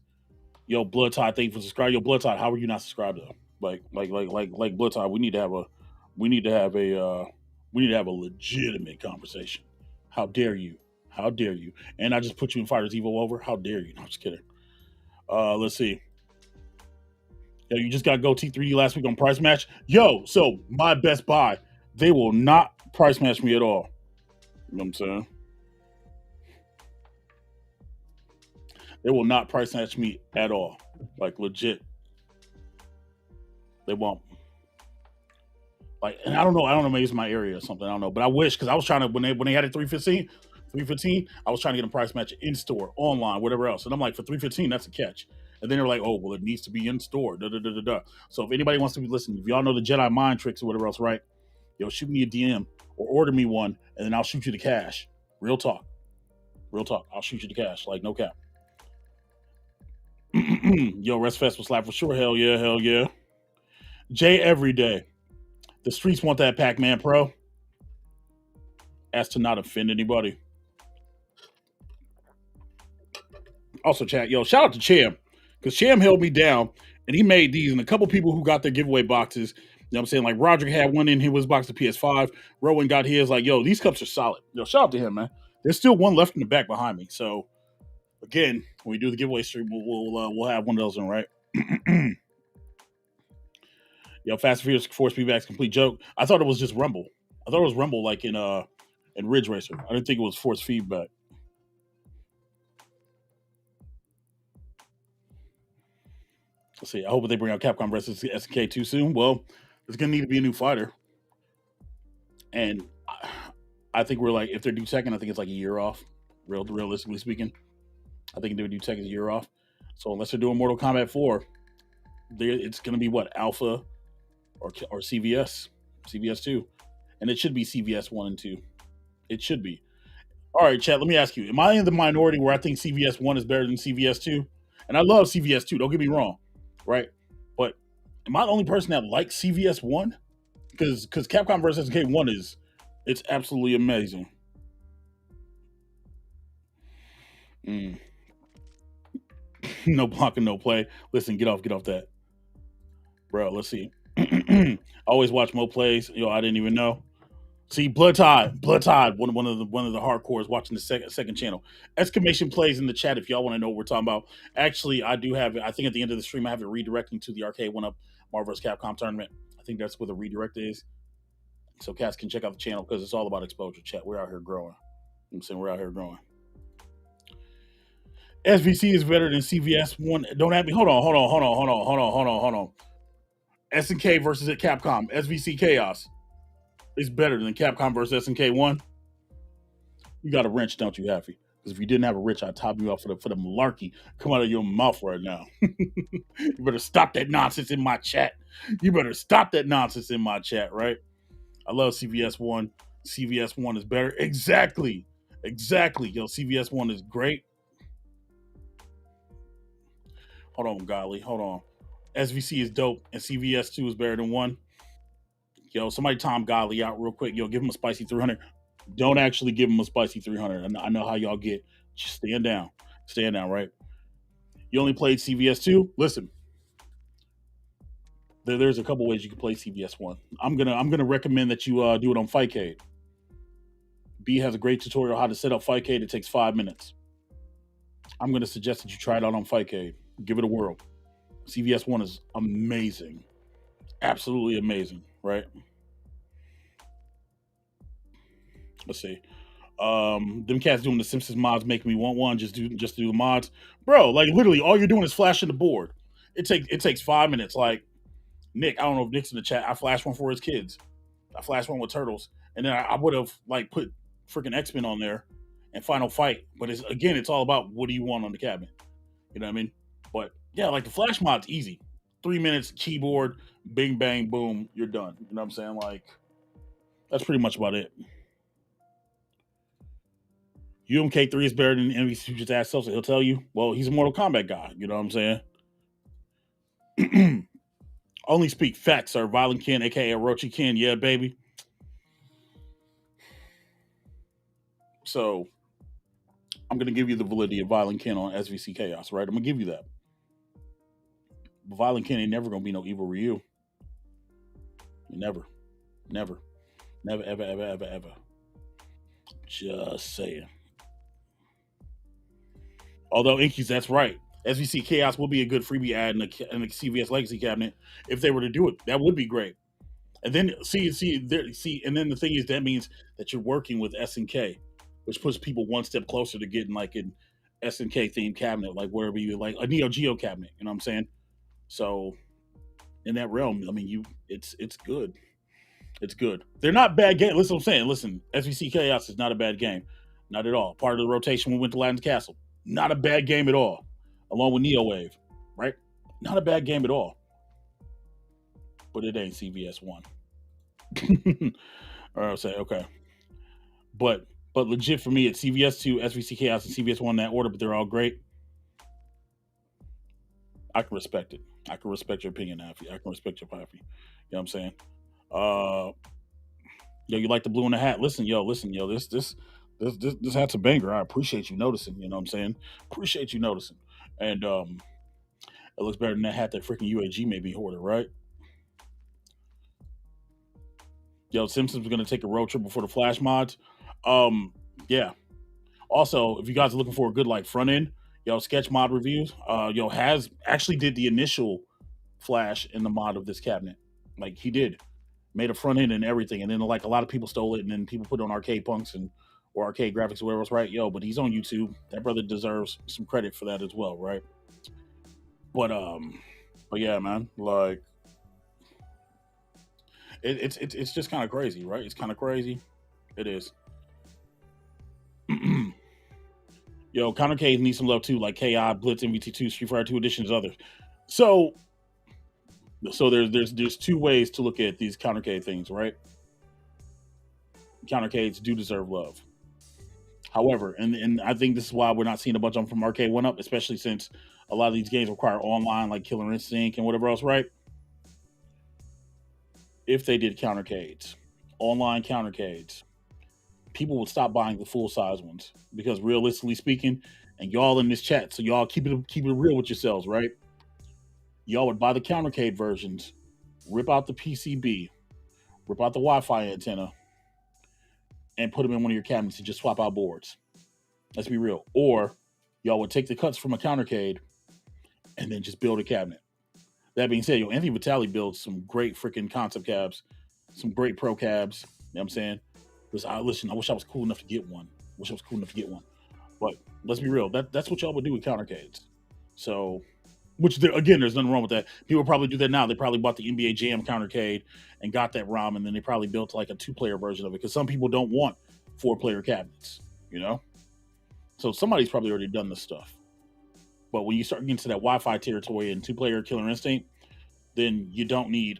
Yo, Blood Tide, thank you for subscribing. Yo, Blood Tide, how are you not subscribed though? Like Blood Tide, we need to have a legitimate conversation. How dare you? How dare you? And I just put you in Fighters Evo over. How dare you? No, I'm just kidding. Let's see. Yo, you just got Go T3D last week on Price Match. Yo, so my Best Buy, they will not price match me at all. You know what I'm saying? They will not price match me at all. Like legit. They won't. Like, and I don't know, maybe it's my area or something. I don't know. But I wish because I was trying to when they had it 315, I was trying to get a price match in store, online, whatever else. And I'm like, for 315, that's a catch. And then they're like, oh, well, it needs to be in store. Da, da, da, da, da. So if anybody wants to be listening, if y'all know the Jedi mind tricks or whatever else, right? Yo, shoot me a DM or order me one, and then I'll shoot you the cash. Real talk. Real talk. I'll shoot you the cash. Like, no cap. Yo, Rest Fest was live for sure. Hell yeah, hell yeah. Jay every day. The streets want that Pac-Man Pro. As to not offend anybody. Also, chat, yo, shout out to Cham. Because Cham held me down and he made these, and a couple people who got their giveaway boxes, you know what I'm saying? Like Roderick had one in his box of PS5. Rowan got his, like, yo, these cups are solid. Yo, shout out to him, man. There's still one left in the back behind me. So again, when we do the giveaway stream, we'll have one of those in, right? Yo, Fast and Furious Force Feedback's complete joke. I thought it was just Rumble. I thought it was Rumble like in Ridge Racer. I didn't think it was Force Feedback. See, I hope they bring out Capcom versus SNK too soon. Well, there's gonna need to be a new fighter, and I think we're like, if they're due second, I think it's like a year off. Realistically speaking, I think they would do Tekken a year off. So unless they're doing Mortal Kombat 4, it's gonna be what, Alpha or CVS 2, and it should be CVS 1 and 2. It should be. All right, Chad. Let me ask you: am I in the minority where I think CVS 1 is better than CVS 2? And I love CVS 2. Don't get me wrong, right? But am I the only person that likes CVS 1? Because Capcom vs SNK 1 is, it's absolutely amazing. Mm. No block and no play. Listen, get off that, bro. Let's see. Always watch Mo plays. I didn't even know. See, Blood Tide, one of the hardcores watching the second channel. Exclamation plays in the chat if y'all want to know what we're talking about. Actually, I do have it. I think at the end of the stream, I have it redirecting to the Arcade One Up Marvel vs. Capcom tournament. I think that's where the redirect is. So cats can check out the channel because it's all about exposure. Chat, we're out here growing. I'm saying we're out here growing. SVC is better than CVS one. Don't have me. Hold on. SNK versus Capcom. SVC Chaos is better than Capcom versus SNK one. You got a wrench, don't you, Happy? Because if you didn't have a wrench, I'd top you off for the malarkey come out of your mouth right now. You better stop that nonsense in my chat. You better stop that nonsense in my chat, right? I love CVS one. CVS one is better. Exactly. CVS one is great. Hold on, Golly. Hold on. SVC is dope, and CVS two is better than one. Somebody Tom Godley out real quick. Give him a spicy 300. Don't actually give him a spicy 300. I know how y'all get. Just stand down, right? You only played CVS two. Listen, there's a couple ways you can play CVS one. I'm gonna recommend that you do it on Fightcade. B has a great tutorial how to set up Fightcade. It takes 5 minutes. I'm gonna suggest that you try it out on Fightcade. Give it a whirl. CVS one is amazing, absolutely amazing, right? Let's see. Them cats doing the Simpsons mods make me want one. Just do the mods, bro. Like literally, all you're doing is flashing the board. It takes 5 minutes. Like Nick, I don't know if Nick's in the chat. I flashed one for his kids. I flashed one with turtles, and then I would have like put freaking X Men on there and Final Fight. But it's all about what do you want on the cabinet. You know what I mean? But yeah, like the flash mod's easy. 3 minutes, keyboard, bing bang boom, you're done. You know what I'm saying? Like that's pretty much about it. UMK3 is better than NBC just ask so he'll tell you. Well, he's a Mortal Kombat guy. You know what I'm saying? Only speak facts, sir. Violent Ken, aka Orochi Ken. Yeah, baby. So I'm gonna give you the validity of Violent Ken on SVC Chaos, right? I'm gonna give you that. But Violent Ken ain't never gonna be no evil Ryu. Never. Never. Never, ever, ever, ever, ever. Just saying. Although Inky's, that's right. SVC Chaos will be a good freebie ad in the CVS Legacy cabinet if they were to do it. That would be great. And then and then the thing is that means that you're working with SNK, which puts people one step closer to getting like an SNK themed cabinet, like wherever you like a Neo Geo cabinet. You know what I'm saying? So in that realm, I mean, it's good. It's good. They're not bad games. Listen, what I'm saying. Listen, SVC Chaos is not a bad game, not at all. Part of the rotation we went to Latin Castle, not a bad game at all. Along with Neo Wave, right? Not a bad game at all. But it ain't CVS one. Or I'll say okay. But legit for me, it's CVS two, SVC Chaos, and CVS one in that order. But they're all great. I can respect it. I can respect your opinion, Happy. I can respect your Happy. You know what I'm saying? Uh, you like the blue in the hat? Listen, this hat's a banger. I appreciate you noticing. You know what I'm saying? Appreciate you noticing. And it looks better than that hat that freaking UAG made me order, right? Simpsons are gonna take a road trip before the Flash mods. Yeah. Also, if you guys are looking for a good like front end, sketch mod reviews, has actually did the initial Flash in the mod of this cabinet. Like he did, made a front end and everything, and then like a lot of people stole it, and then people put it on Arcade Punks and or Arcade Graphics or whatever else, right? But he's on YouTube. That brother deserves some credit for that as well, right? But But yeah, man, like it's just kind of crazy, right? It's kind of crazy. It is. Yo, Countercade needs some love too, like KI, Blitz, MVT2, Street Fighter 2 editions, others. So, there's two ways to look at these Countercade things, right? Countercades do deserve love. However, and I think this is why we're not seeing a bunch of them from Arcade One Up, especially since a lot of these games require online, like Killer Instinct and whatever else, right? If they did countercades, online countercades, people would stop buying the full size ones because realistically speaking, and y'all in this chat, so y'all keep it real with yourselves, right? Y'all would buy the countercade versions, rip out the PCB, rip out the Wi-Fi antenna, and put them in one of your cabinets and just swap out boards. Let's be real. Or y'all would take the cuts from a countercade and then just build a cabinet. That being said, Anthony Vitale builds some great freaking concept cabs, some great pro cabs. You know what I'm saying? Listen, I wish I was cool enough to get one. But let's be real. That's what y'all would do with countercades. So, again, there's nothing wrong with that. People probably do that now. They probably bought the NBA Jam countercade and got that ROM, and then they probably built like a 2-player version of it because some people don't want 4-player cabinets, you know? So somebody's probably already done this stuff. But when you start getting to that Wi-Fi territory and 2-player Killer Instinct, then you don't need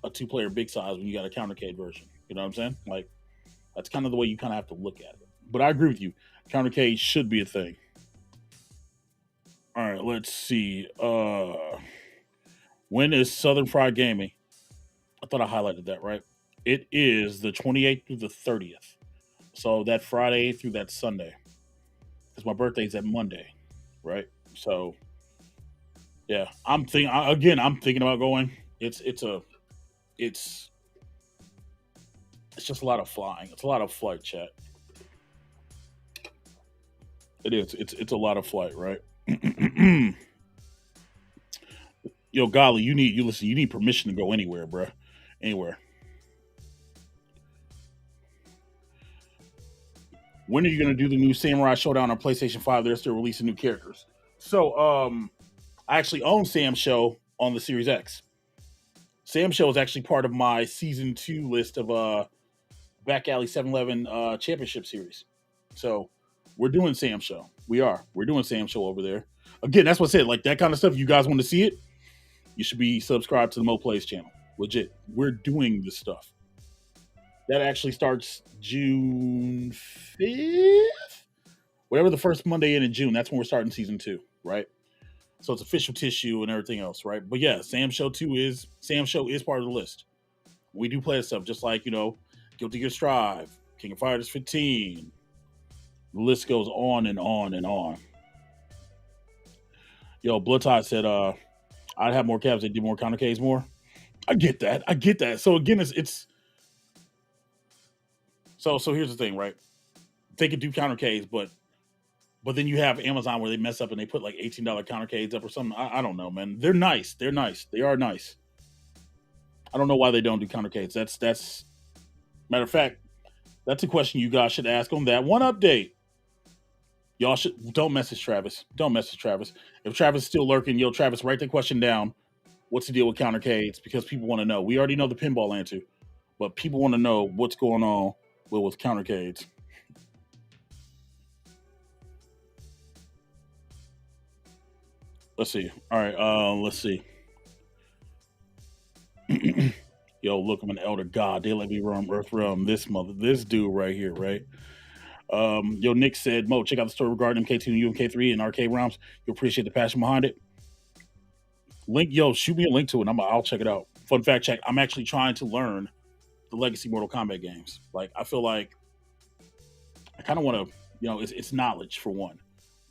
a 2-player big size when you got a countercade version. You know what I'm saying? Like, that's kind of the way you kind of have to look at it. But I agree with you. Countercade should be a thing. All right, let's see. When is Southern Fried Gaming? I thought I highlighted that, right? It is the 28th through the 30th. So that Friday through that Sunday. Because my birthday's that Monday, right? So yeah, I'm thinking about going. It's just a lot of flying. It's a lot of flight, chat. It is. It's a lot of flight, right? Yo, golly, you need permission to go anywhere, bruh. Anywhere. When are you gonna do the new Samurai Showdown on PlayStation 5? They're still releasing new characters. So I actually own Sam Show on the Series X. Sam Show is actually part of my season 2 list of Back Alley 7-Eleven Championship Series. So we're doing Sam Show. We're doing Sam Show over there. Again, that's what I said. Like that kind of stuff. If you guys want to see it, you should be subscribed to the Mo Plays channel. Legit. We're doing this stuff. That actually starts June 5th? Whatever the first Monday in June, that's when we're starting season 2, right? So it's official tissue and everything else, right? But yeah, Sam Show is part of the list. We do play this stuff, just like, Guilty Gear Strive, King of Fighters 15. The list goes on and on and on. Yo, Blood Tide said, I'd have more cabs that do more countercades more. I get that. So again, it's so here's the thing, right? They could do countercades, but then you have Amazon where they mess up and they put like $18 countercades up or something. I don't know, man. They're nice. They are nice. I don't know why they don't do countercades. That's matter of fact, that's a question you guys should ask on that one update. Y'all don't message Travis. Don't message Travis. If Travis is still lurking, Travis, write that question down. What's the deal with countercades? Because people want to know. We already know the pinball answer, but people want to know what's going on with countercades. Let's see. All right. Let's see. Yo, look, I'm an elder god. They let me roam Earth Realm. This dude right here, right? Nick said, Mo, check out the story regarding MK2 and UMK3 and arcade ROMs. You'll appreciate the passion behind it. Shoot me a link to it. I'll check it out. Fun fact check. I'm actually trying to learn the legacy Mortal Kombat games. Like, I feel like I kind of want to, it's knowledge for one.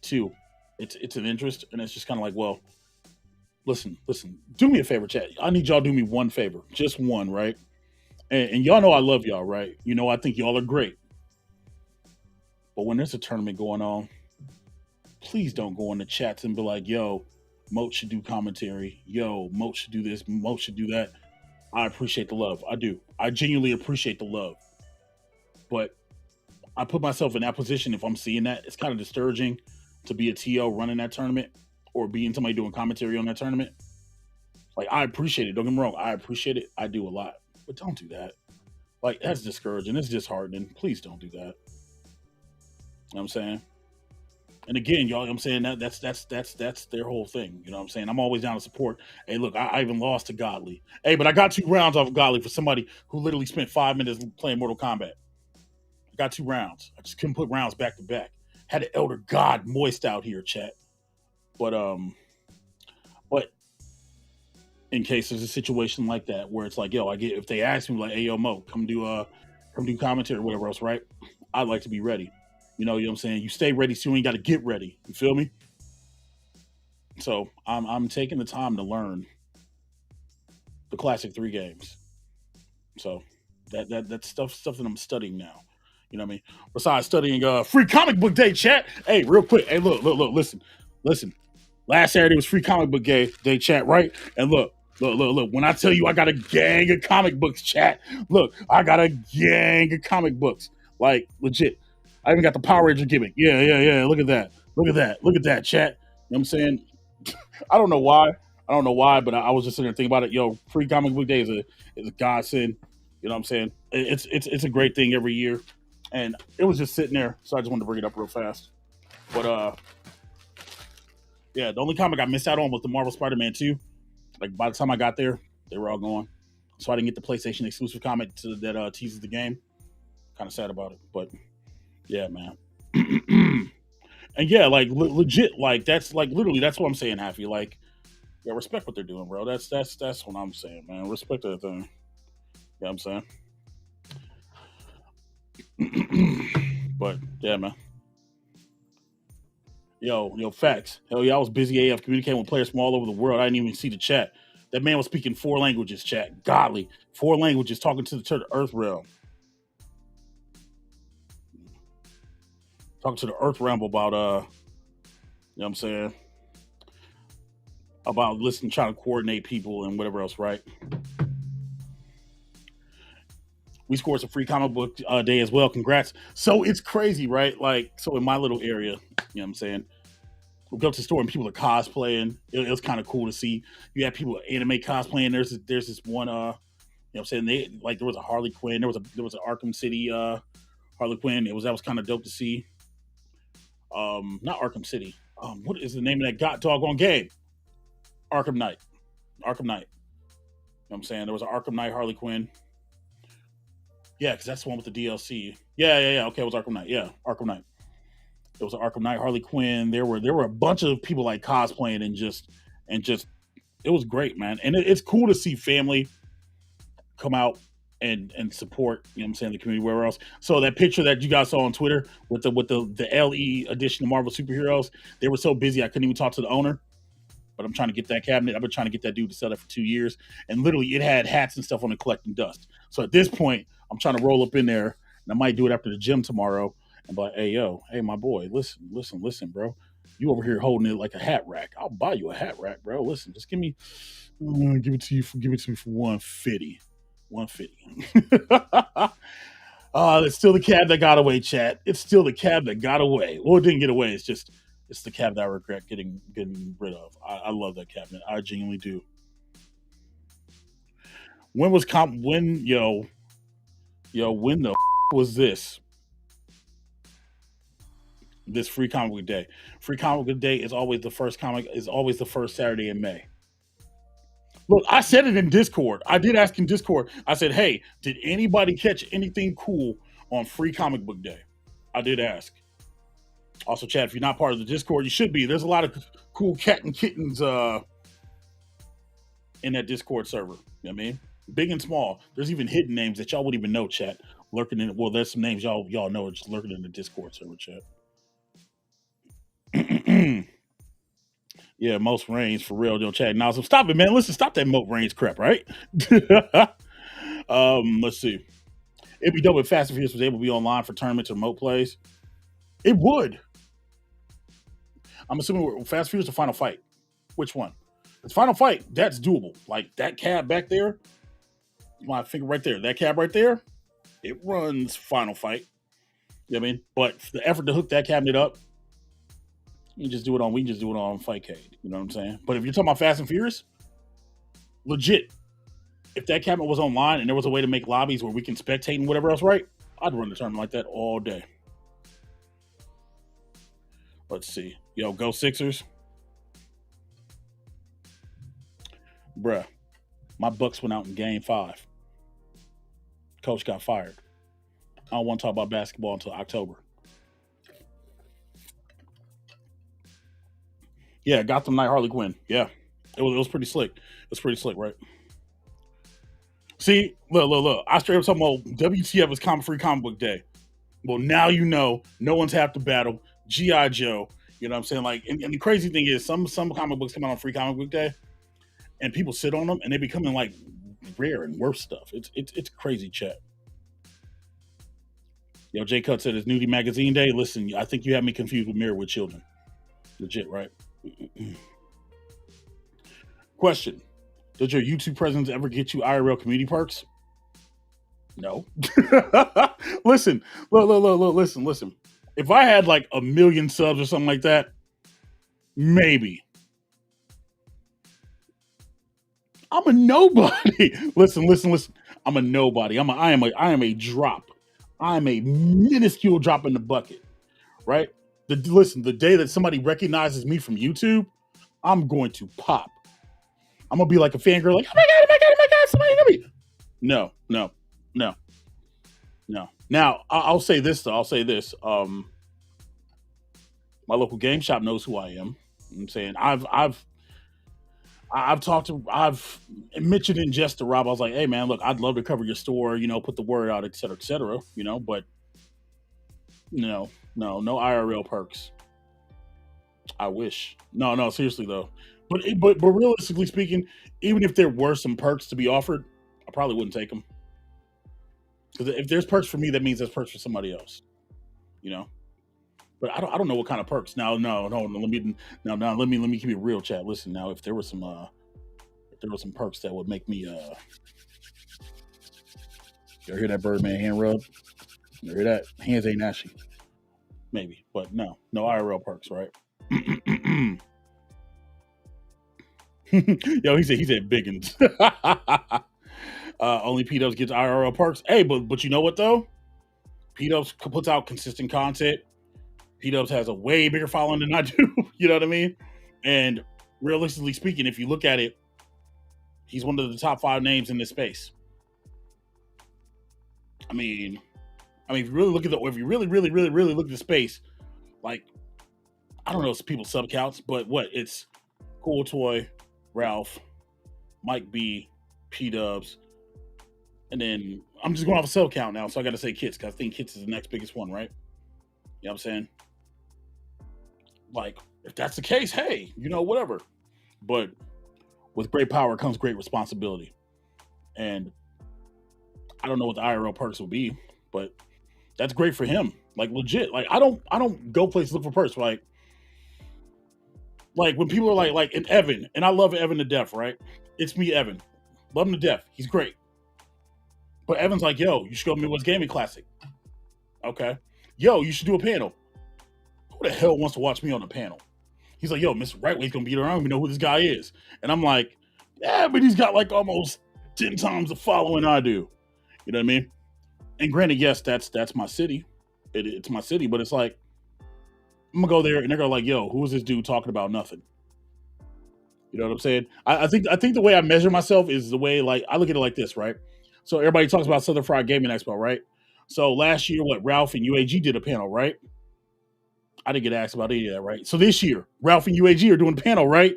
Two, it's an interest, and it's just kind of like, well, listen, do me a favor, chat. I need y'all to do me one favor, just one, right? And y'all know I love y'all, right? I think y'all are great. But when there's a tournament going on, please don't go in the chats and be like, yo, Moat should do commentary. Yo, Moat should do this. Moat should do that. I appreciate the love. I do. I genuinely appreciate the love. But I put myself in that position. If I'm seeing that, it's kind of discouraging to be a TO running that tournament or being somebody doing commentary on that tournament. Like, I appreciate it. Don't get me wrong. I appreciate it. I do a lot. But don't do that. Like, that's discouraging. It's disheartening. Please don't do that. You know what I'm saying? And again, y'all, you know what I'm saying that's their whole thing. You know what I'm saying? I'm always down to support. Hey, look, I even lost to Godly. Hey, but I got 2 rounds off of Godly for somebody who literally spent 5 minutes playing Mortal Kombat. I got 2 rounds. I just couldn't put rounds back to back. Had an Elder God moist out here, chat. But but in case there's a situation like that where it's like, yo, I get if they ask me like, hey, yo, Mo, come do commentary or whatever else, right? I'd like to be ready. You know what I'm saying? You stay ready, so you ain't got to get ready. You feel me? So I'm taking the time to learn the classic 3 games. So that's stuff that I'm studying now. You know what I mean? Besides studying free comic book day, chat. Hey, real quick. Hey, look, listen. Last Saturday was free comic book day, chat, right? And look. When I tell you I got a gang of comic books, chat. Look, I got a gang of comic books. Like, legit. I even got the Power Ranger gimmick. Yeah. Look at that. Look at that, chat. You know what I'm saying? I don't know why. But I was just sitting there thinking about it. Yo, free comic book day is a godsend. You know what I'm saying? It's a great thing every year. And it was just sitting there, so I just wanted to bring it up real fast. But yeah, the only comic I missed out on was the Marvel Spider-Man 2. Like by the time I got there, they were all gone. So I didn't get the PlayStation exclusive comic that teases the game. Kind of sad about it, but yeah, man. And yeah, like legit, like that's like literally that's what I'm saying, Happy. Like, yeah, respect what they're doing, bro. That's what I'm saying, man. Respect that thing. Yeah, I'm saying. But yeah, man. Yo, facts. Hell yeah, I was busy AF communicating with players from all over the world. I didn't even see the chat. That man was speaking 4 languages, chat. Godly. 4 languages talking to the Earth realm. Talking to the Earth realm about you know what I'm saying? About listening, trying to coordinate people and whatever else, right? We scored some free comic book day as well. Congrats. So it's crazy, right? Like, so in my little area, you know what I'm saying? We go to the store and people are cosplaying. It was kind of cool to see. You have people anime cosplaying. There's this one you know what I'm saying? They like there was a Harley Quinn, there was an Arkham City Harley Quinn. That was kind of dope to see. Not Arkham City. What is the name of that god doggone game? Arkham Knight. Arkham Knight. You know what I'm saying? There was an Arkham Knight Harley Quinn. Yeah, because that's the one with the DLC. Yeah. Okay, it was Arkham Knight. Yeah, Arkham Knight. It was an Arkham Knight Harley Quinn. There were a bunch of people like cosplaying and just it was great, man. And it's cool to see family come out and support, you know what I'm saying, the community wherever else. So that picture that you guys saw on Twitter with the LE edition of Marvel Superheroes, they were so busy I couldn't even talk to the owner. But I'm trying to get that cabinet. I've been trying to get that dude to sell it for 2 years. And literally it had hats and stuff on it collecting dust. So at this point, I'm trying to roll up in there and I might do it after the gym tomorrow and be like, hey, my boy, listen, bro. You over here holding it like a hat rack. I'll buy you a hat rack, bro. Listen, just give it to me for 150. 150. It's still the cab that got away, chat. It's still the cab that got away. Well, it didn't get away. It's the cab that I regret getting rid of. I love that cabinet. I genuinely do. When was when when the was this free comic book day? Free comic book day is always the first Saturday in May. Look, I said it in Discord. I did ask in Discord. I said, hey, did anybody catch anything cool on free comic book day? I did ask. Also, Chad, if you're not part of the Discord, you should be. There's a lot of cool cat and kittens in that Discord server. You know what I mean? Big and small. There's even hidden names that y'all wouldn't even know, chat. Lurking in there's some names y'all know are just lurking in the Discord server, chat. Yeah, most range for real, don't chat. Now, so stop it, man. Listen, stop that moat range crap, right? Let's see. It'd be dope if Fast and Furious was able to be online for tournaments or moat plays. It would. I'm assuming Fast and Furious or Final Fight. Which one? It's Final Fight. That's doable. Like that cab back there, my finger right there. That cab right there, it runs Final Fight. You know what I mean? But the effort to hook that cabinet up, we can just do it on Fightcade. You know what I'm saying? But if you're talking about Fast and Furious, legit, if that cabinet was online and there was a way to make lobbies where we can spectate and whatever else, right? I'd run the tournament like that all day. Let's see. Yo, go Sixers. Bruh, my Bucks went out in game 5. Coach got fired. I don't want to talk about basketball until October. Yeah, Gotham Knight Harley Quinn. Yeah, it was pretty slick. It was pretty slick, right? See, look. I straight up talking about WTF is Free Comic Book Day. Well, now you know, no one's half the battle. G.I. Joe. You know what I'm saying? Like, and the crazy thing is, some comic books come out on Free Comic Book Day, and people sit on them, and they becoming like rare and worth stuff. It's crazy, chat. Yo, J Cut said it's Nudie Magazine Day. Listen, I think you have me confused with Mirror with Children. Legit, right? Question: does your YouTube presence ever get you IRL community perks? No. Listen, look, listen. If I had like 1 million subs or something like that, maybe. I'm a nobody. Listen. I'm a nobody. I am a drop. I am a minuscule drop in the bucket, right? The day that somebody recognizes me from YouTube, I'm going to pop. I'm gonna be like a fangirl, like, oh my god, somebody got me. No. Now, I'll say this though. My local game shop knows who I am. You know what I'm saying I've mentioned in jest to Rob. I was like, hey man, look, I'd love to cover your store, put the word out, et cetera, but no IRL perks. I wish. No, seriously though. But realistically speaking, even if there were some perks to be offered, I probably wouldn't take them. Because if there's perks for me, that means there's perks for somebody else. But I don't know what kind of perks. Now, no. Let me keep it real, chat. Listen, now, if there were some perks that would make me you hear that Birdman hand rub? You hear that? Hands ain't ashy. Maybe, but no IRL perks, right? Yo, he said biggins. Only P-Dubs gets IRL perks. Hey, but you know what though? P-Dubs puts out consistent content. P-Dubs has a way bigger following than I do. You know what I mean? And realistically speaking, if you look at it, he's one of the top 5 names in this space. I mean, if you really look at really look at the space, like, I don't know people's sub counts, but it's Cool Toy, Ralph, Mike B, P-Dubs, and then I'm just going off a sub count now, so I got to say Kits, because I think Kits is the next biggest one, right? You know what I'm saying? Like, if that's the case, hey, whatever. But with great power comes great responsibility. And I don't know what the IRL perks will be, but that's great for him. Like, legit. Like, I don't go places to look for perks. Like when people are like in Evan, and I love Evan to death, right? It's me, Evan. Love him to death. He's great. But Evan's like, yo, you should go to Midwest Gaming Classic. Okay. Yo, you should do a panel. Who the hell wants to watch me on a panel? He's like, yo, Mr. Rightway's gonna be there. I don't even know who this guy is. And I'm like, yeah, but he's got like almost 10 times the following I do. You know what I mean? And granted, yes, that's my city. It's my city, but it's like, I'm gonna go there and they're gonna like, yo, who is this dude talking about nothing? You know what I'm saying? I think the way I measure myself is the way, like, I look at it like this, right? So everybody talks about Southern Fried Gaming Expo, right? So last year, Ralph and UAG did a panel, right? I didn't get asked about any of that, right? So this year, Ralph and UAG are doing a panel, right?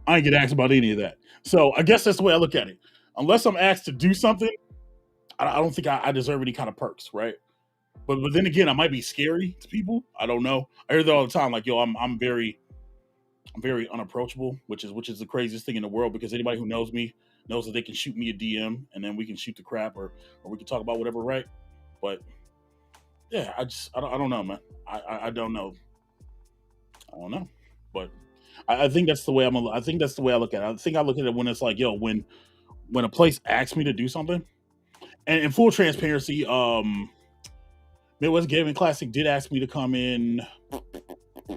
I didn't get asked about any of that. So I guess that's the way I look at it. Unless I'm asked to do something, I don't think I deserve any kind of perks, right? But then again, I might be scary to people. I don't know. I hear that all the time, like, yo, I'm very unapproachable, which is the craziest thing in the world, because anybody who knows me knows that they can shoot me a DM and then we can shoot the crap or we can talk about whatever, right? But yeah, I don't know, man. I don't know. I don't know. But I think that's the way I think that's the way I look at it. I think I look at it when it's like, yo, when a place asks me to do something, and in full transparency, Midwest Gaming Classic did ask me to come in, I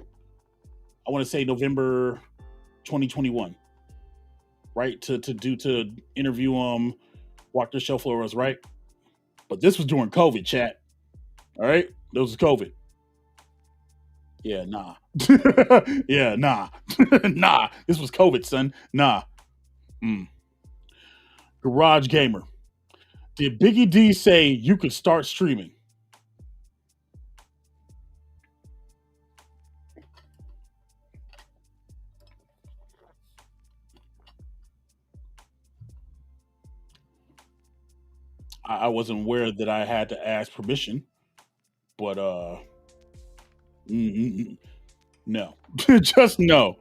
want to say November 2021. right? To interview walk the show floor was right. But this was during COVID, chat. All right, this was COVID. Yeah, nah. Yeah, nah. Nah. This was COVID, son. Nah. Mm. Garage Gamer. Did Biggie D say you could start streaming? I wasn't aware that I had to ask permission, but no. Just no.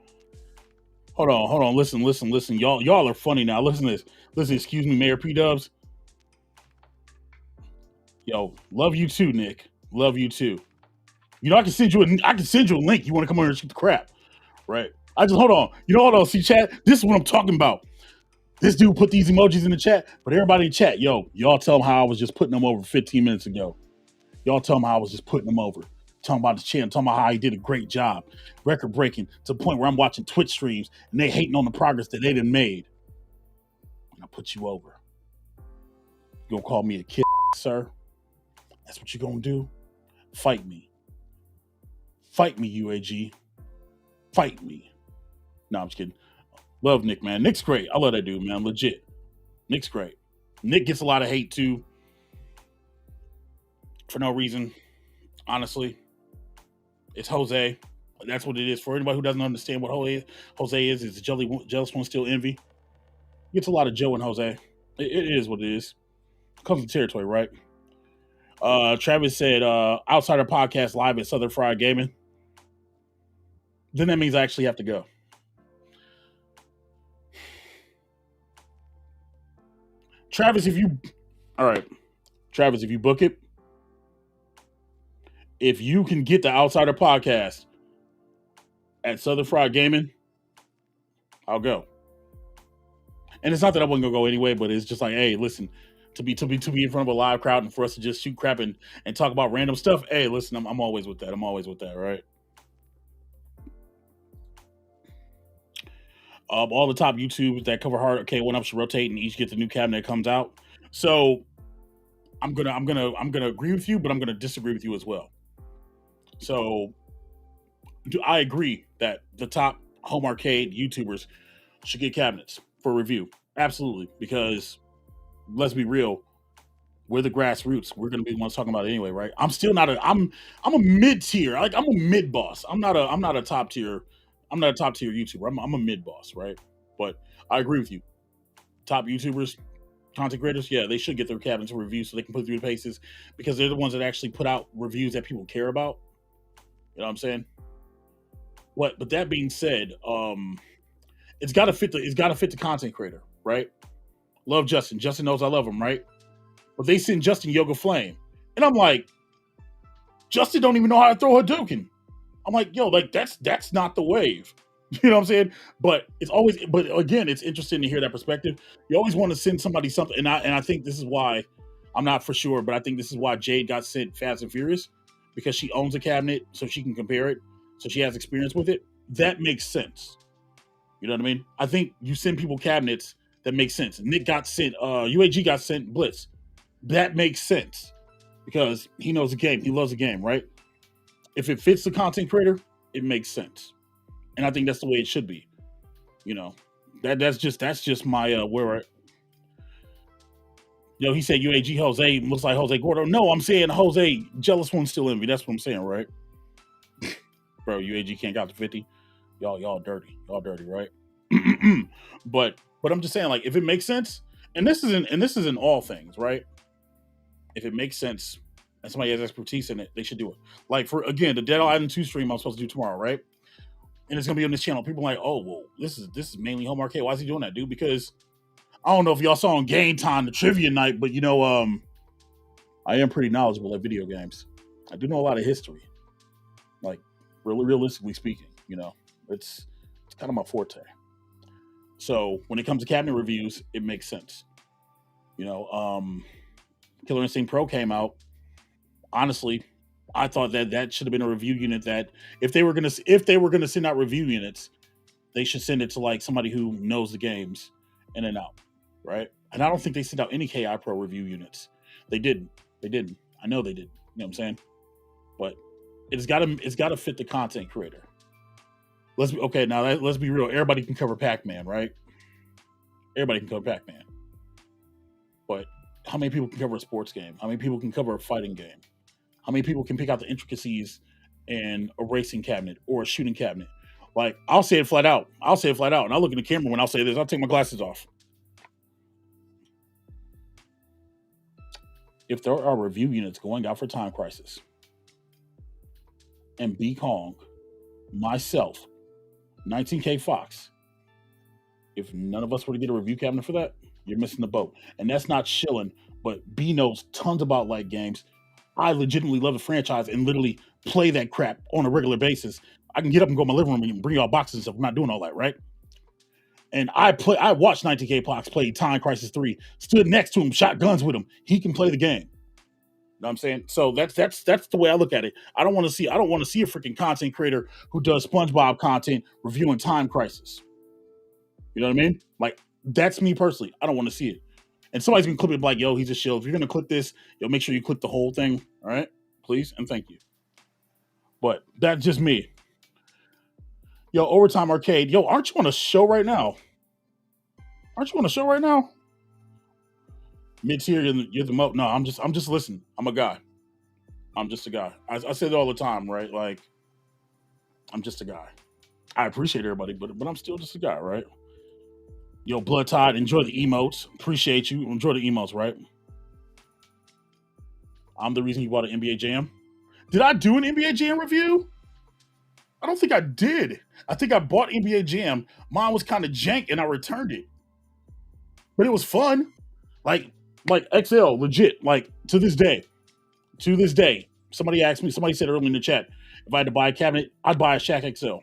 Hold on. Listen. Y'all are funny now. Listen to this. Listen, excuse me, Mayor P Dubs. Yo, love you too, Nick. Love you too. You know, I can send you a link. You want to come over and shoot the crap, right? I just hold on. Hold on. See, chat. This is what I'm talking about. This dude put these emojis in the chat, but everybody in chat, y'all tell him how I was just putting them over 15 minutes ago. Y'all tell him how I was just putting them over. Talking about the channel, talking about how he did a great job, record breaking to the point where I'm watching Twitch streams and they hating on the progress that they done made. I put you over. You gonna call me a kid, sir? That's what you gonna do? Fight me. Fight me, UAG. Fight me. No, I'm just kidding. Love Nick, man. Nick's great. I love that dude, man. Legit. Nick's great. Nick gets a lot of hate too. For no reason. Honestly. It's Jose. That's what it is. For anybody who doesn't understand what Jose is, it's jealous one still envy. Gets a lot of Joe and Jose. It is what it is. Comes with territory, right? Travis said, outside of podcast live at Southern Fried Gaming. Then that means I actually have to go. Travis, if you book it, if you can get the Outsider podcast at Southern Fried Gaming, I'll go. And it's not that I wasn't gonna go anyway, but it's just like, hey, listen, to be in front of a live crowd and for us to just shoot crap and talk about random stuff. Hey, listen, I'm always with that. I'm always with that, right? All the top YouTubers that cover hard K1 up should rotate and each get the new cabinet that comes out. So I'm gonna agree with you, but I'm gonna disagree with you as well. So I agree that the top home arcade YouTubers should get cabinets for review. Absolutely, because let's be real, we're the grassroots. We're gonna be the ones talking about it anyway, right? I'm still not I'm a mid tier. Like I'm a mid boss. I'm not a top tier. I'm not a top tier YouTuber. I'm a mid boss, right? But I agree with you. Top YouTubers, content creators, yeah, they should get their cabinets to review so they can put through the paces because they're the ones that actually put out reviews that people care about. You know what I'm saying? But that being said, it's gotta fit the content creator, right? Love Justin. Justin knows I love him, right? But they send Justin Yoga Flame. And I'm like, Justin don't even know how to throw Hadouken. I'm like, yo, like that's not the wave. You know what I'm saying? But again, it's interesting to hear that perspective. You always want to send somebody something, and I think this is why, I'm not for sure, but I think this is why Jade got sent Fast and Furious, because she owns a cabinet, so she can compare it, so she has experience with it. That makes sense. You know what I mean? I think you send people cabinets that make sense. Nick got sent, UAG got sent Blitz. That makes sense because he knows the game. He loves the game, right? If it fits the content creator, it makes sense. And I think that's the way it should be. You know, that's just my where. He said UAG Jose looks like Jose Gordo. No, I'm saying Jose jealous one still envy. That's what I'm saying, right? Bro, UAG can't got to 50. Y'all dirty. Y'all dirty, right? but I'm just saying, like, if it makes sense, and this isn't all things, right? If it makes sense and somebody has expertise in it, they should do it. Like, for again, the Dead Island 2 stream I'm supposed to do tomorrow, right? And it's gonna be on this channel. People are like, oh, well, this is mainly home arcade. Why is he doing that, dude? Because I don't know if y'all saw on Game Time the trivia night, but I am pretty knowledgeable at video games. I do know a lot of history. Like, really realistically speaking, it's kind of my forte. So when it comes to cabinet reviews, it makes sense. Killer Instinct Pro came out. Honestly, I thought that should have been a review unit that if they were gonna send out review units, they should send it to like somebody who knows the games in and out, right? And I don't think they sent out any KI Pro review units. They didn't. They didn't. I know they did. You know what I'm saying? But it's gotta fit the content creator. Let's be real. Everybody can cover Pac-Man, right? Everybody can cover Pac-Man. But how many people can cover a sports game? How many people can cover a fighting game? How many people can pick out the intricacies in a racing cabinet or a shooting cabinet? Like, I'll say it flat out. And I'll look in the camera when I'll say this. I'll take my glasses off. If there are review units going out for Time Crisis, and B Kong, myself, 19K Fox, if none of us were to get a review cabinet for that, you're missing the boat. And that's not shilling, but B knows tons about light games. I legitimately love the franchise and literally play that crap on a regular basis. I can get up and go in my living room and bring y'all boxes and stuff. I'm not doing all that, right? And I watched 19K Fox play Time Crisis 3, stood next to him, shot guns with him. He can play the game. You know what I'm saying? So that's the way I look at it. I don't want to see a freaking content creator who does SpongeBob content reviewing Time Crisis. You know what I mean? Like, that's me personally. I don't want to see it. And somebody's gonna clip it like, yo, he's a shill. If you're gonna click this, yo, make sure you click the whole thing. All right, please and thank you. But that's just me. Yo, Overtime Arcade. Yo, aren't you on a show right now? Mid-tier, you're the mo. No, I'm just listening. I'm a guy. I'm just a guy. I say it all the time, right? Like, I'm just a guy. I appreciate everybody, but I'm still just a guy, right? Yo, Blood Tide, enjoy the emotes. Appreciate you. Enjoy the emotes, right? I'm the reason you bought an NBA Jam. Did I do an NBA Jam review? I don't think I did. I think I bought NBA Jam. Mine was kind of jank, and I returned it. But it was fun. Like XL, legit. Like, to this day. Somebody said earlier in the chat, if I had to buy a cabinet, I'd buy a Shaq XL.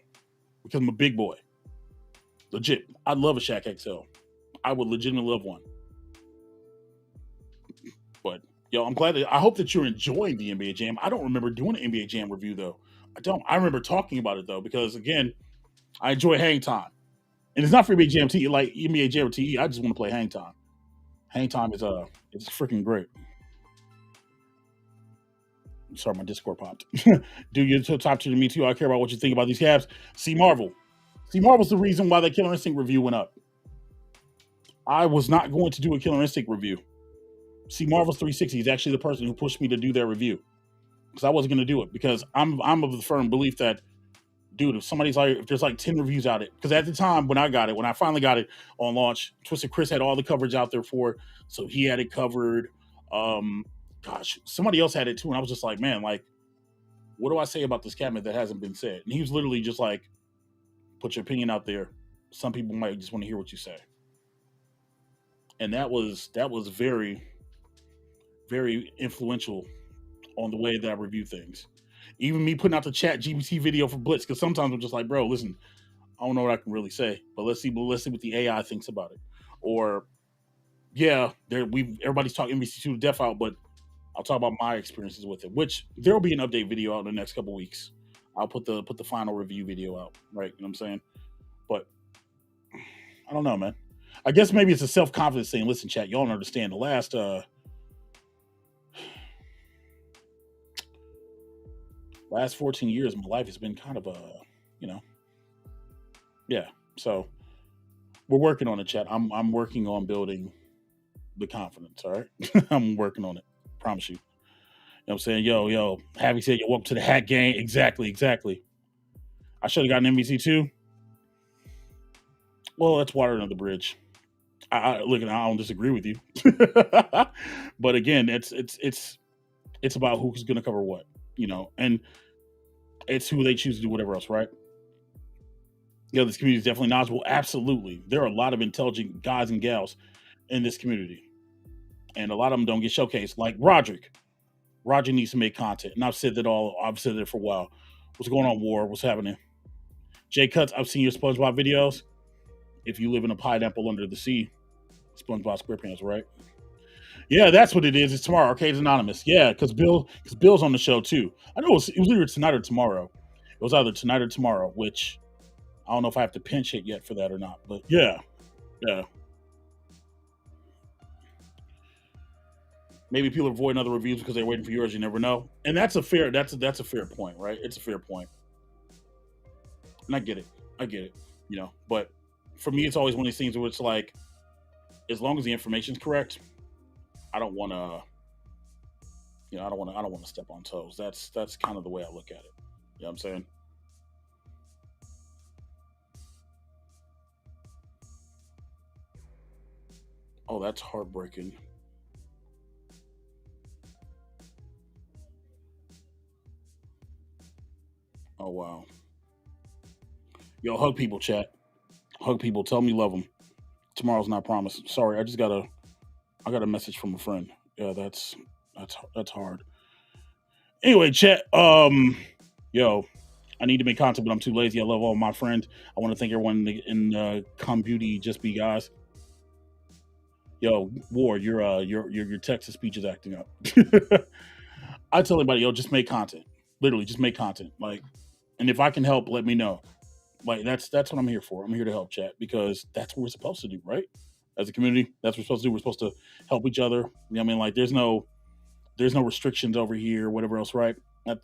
Because I'm a big boy. Legit. I'd love a Shaq XL. I would legitimately love one. But, yo, I hope that you're enjoying the NBA Jam. I don't remember doing an NBA Jam review, though. I don't. I remember talking about it, though, because, again, I enjoy Hang Time. And it's not for NBA Jam TE, like NBA Jam or TE. I just want to play Hang Time. Hang Time is it's freaking great. Sorry, my Discord popped. Dude, you're the top 2 to me, too. I care about what you think about these cabs. See Marvel's the reason why the Killer Instinct review went up. I was not going to do a Killer Instinct review. See Marvel's 360 is actually the person who pushed me to do their review. Because I wasn't going to do it. Because I'm of the firm belief that, dude, if there's like 10 reviews out it. Because at the time when I finally got it on launch, Twisted Chris had all the coverage out there for it. So he had it covered. Somebody else had it too. And I was just like, man, like, what do I say about this cabinet that hasn't been said? And he was literally just like, put your opinion out there. Some people might just want to hear what you say. And that was very, very influential on the way that I review things. Even me putting out the chat GPT video for Blitz, because sometimes I'm just like, bro, listen, I don't know what I can really say, but let's see what the AI thinks about it. Or, yeah, everybody's talking MVC2 to death out, but I'll talk about my experiences with it, which there will be an update video out in the next couple weeks. I'll put the final review video out, right? You know what I'm saying? But I don't know, man. I guess maybe it's a self-confidence thing. Listen, chat, y'all don't understand. The last 14 years of my life has been kind of yeah. So we're working on it, chat. I'm working on building the confidence, all right? I'm working on it. Promise you. You know what I'm saying? Yo, Havy said, yo, welcome to the hack game. Exactly. I should have gotten MVC too. Well, that's water under the bridge. I don't disagree with you. But again, it's about who's going to cover what, and it's who they choose to do whatever else, right? This community is definitely knowledgeable. Absolutely. There are a lot of intelligent guys and gals in this community. And a lot of them don't get showcased. Like Roderick. Roger needs to make content. And I've said that for a while. What's going on, War? What's happening? Jay Cuts, I've seen your SpongeBob videos. If you live in a pineapple under the sea, SpongeBob SquarePants, right? Yeah, that's what it is. It's tomorrow. Arcade's Anonymous. Yeah, because Bill's on the show too. I know it was either tonight or tomorrow. It was either tonight or tomorrow, which I don't know if I have to pinch hit yet for that or not. But yeah. maybe people are avoiding other reviews because they're waiting for yours. You never know, and that's a fair point, right? It's a fair point, and I get it. I get it. You know, but for me, it's always one of these things where it's like, as long as the information's correct, I don't want to. You know, I don't want to step on toes. That's kind of the way I look at it. You know what I'm saying? Oh, that's heartbreaking. Oh wow. Yo, hug people, chat. Hug people. Tell them you love them. Tomorrow's not promised. Sorry, I got a message from a friend. Yeah, that's hard. Anyway, chat. Yo, I need to make content, but I'm too lazy. I love all my friends. I want to thank everyone in Com Beauty, Just Be Guys. Yo, Ward, your Texas speech is acting up. I tell everybody, yo, just make content. Literally, just make content. Like, and if I can help, let me know. Like, that's what I'm here for. I'm here to help, chat, because that's what we're supposed to do, right? As a community, that's what we're supposed to do. We're supposed to help each other. You know what I mean? Like, there's no restrictions over here, whatever else, right?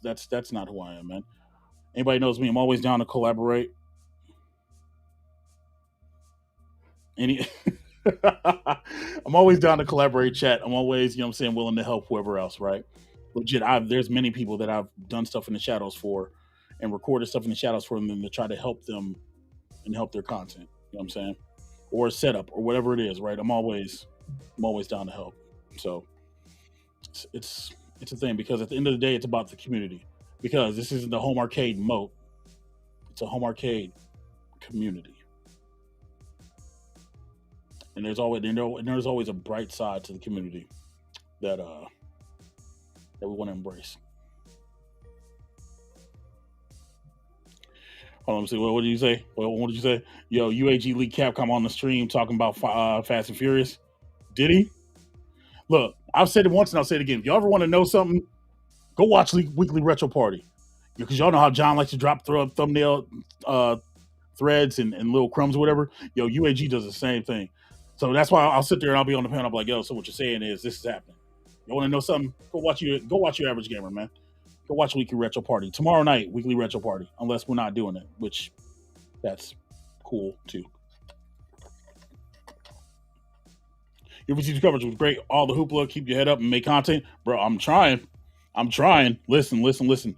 That's not who I am, man. Anybody knows me, I'm always down to collaborate. Any I'm always down to collaborate, chat. I'm always, you know what I'm saying, willing to help whoever else, right? Legit, there's many people that I've done stuff in the shadows for and recorded stuff in the shadows for them to try to help them and help their content. You know what I'm saying? Or setup or whatever it is, right? I'm always down to help. So it's a thing, because at the end of the day, it's about the community. Because this isn't the home arcade moat; it's a home arcade community, and there's always a bright side to the community that that we want to embrace. Hold on, let me see. What did you say? What did you say? Yo, UAG leaked Capcom on the stream talking about Fast and Furious. Did he? Look, I've said it once and I'll say it again. If y'all ever want to know something, go watch Weekly Retro Party, because y'all know how John likes to drop thumbnail threads and little crumbs or whatever. Yo, UAG does the same thing. So that's why I'll sit there and I'll be on the panel. I'll be like, yo, so what you're saying is this is happening. You want to know something? Go watch your average gamer, man. Go watch Weekly Retro Party tomorrow night. Weekly Retro Party, unless we're not doing it, which that's cool too. Your received coverage was great. All the hoopla, keep your head up and make content, bro. I'm trying. Listen.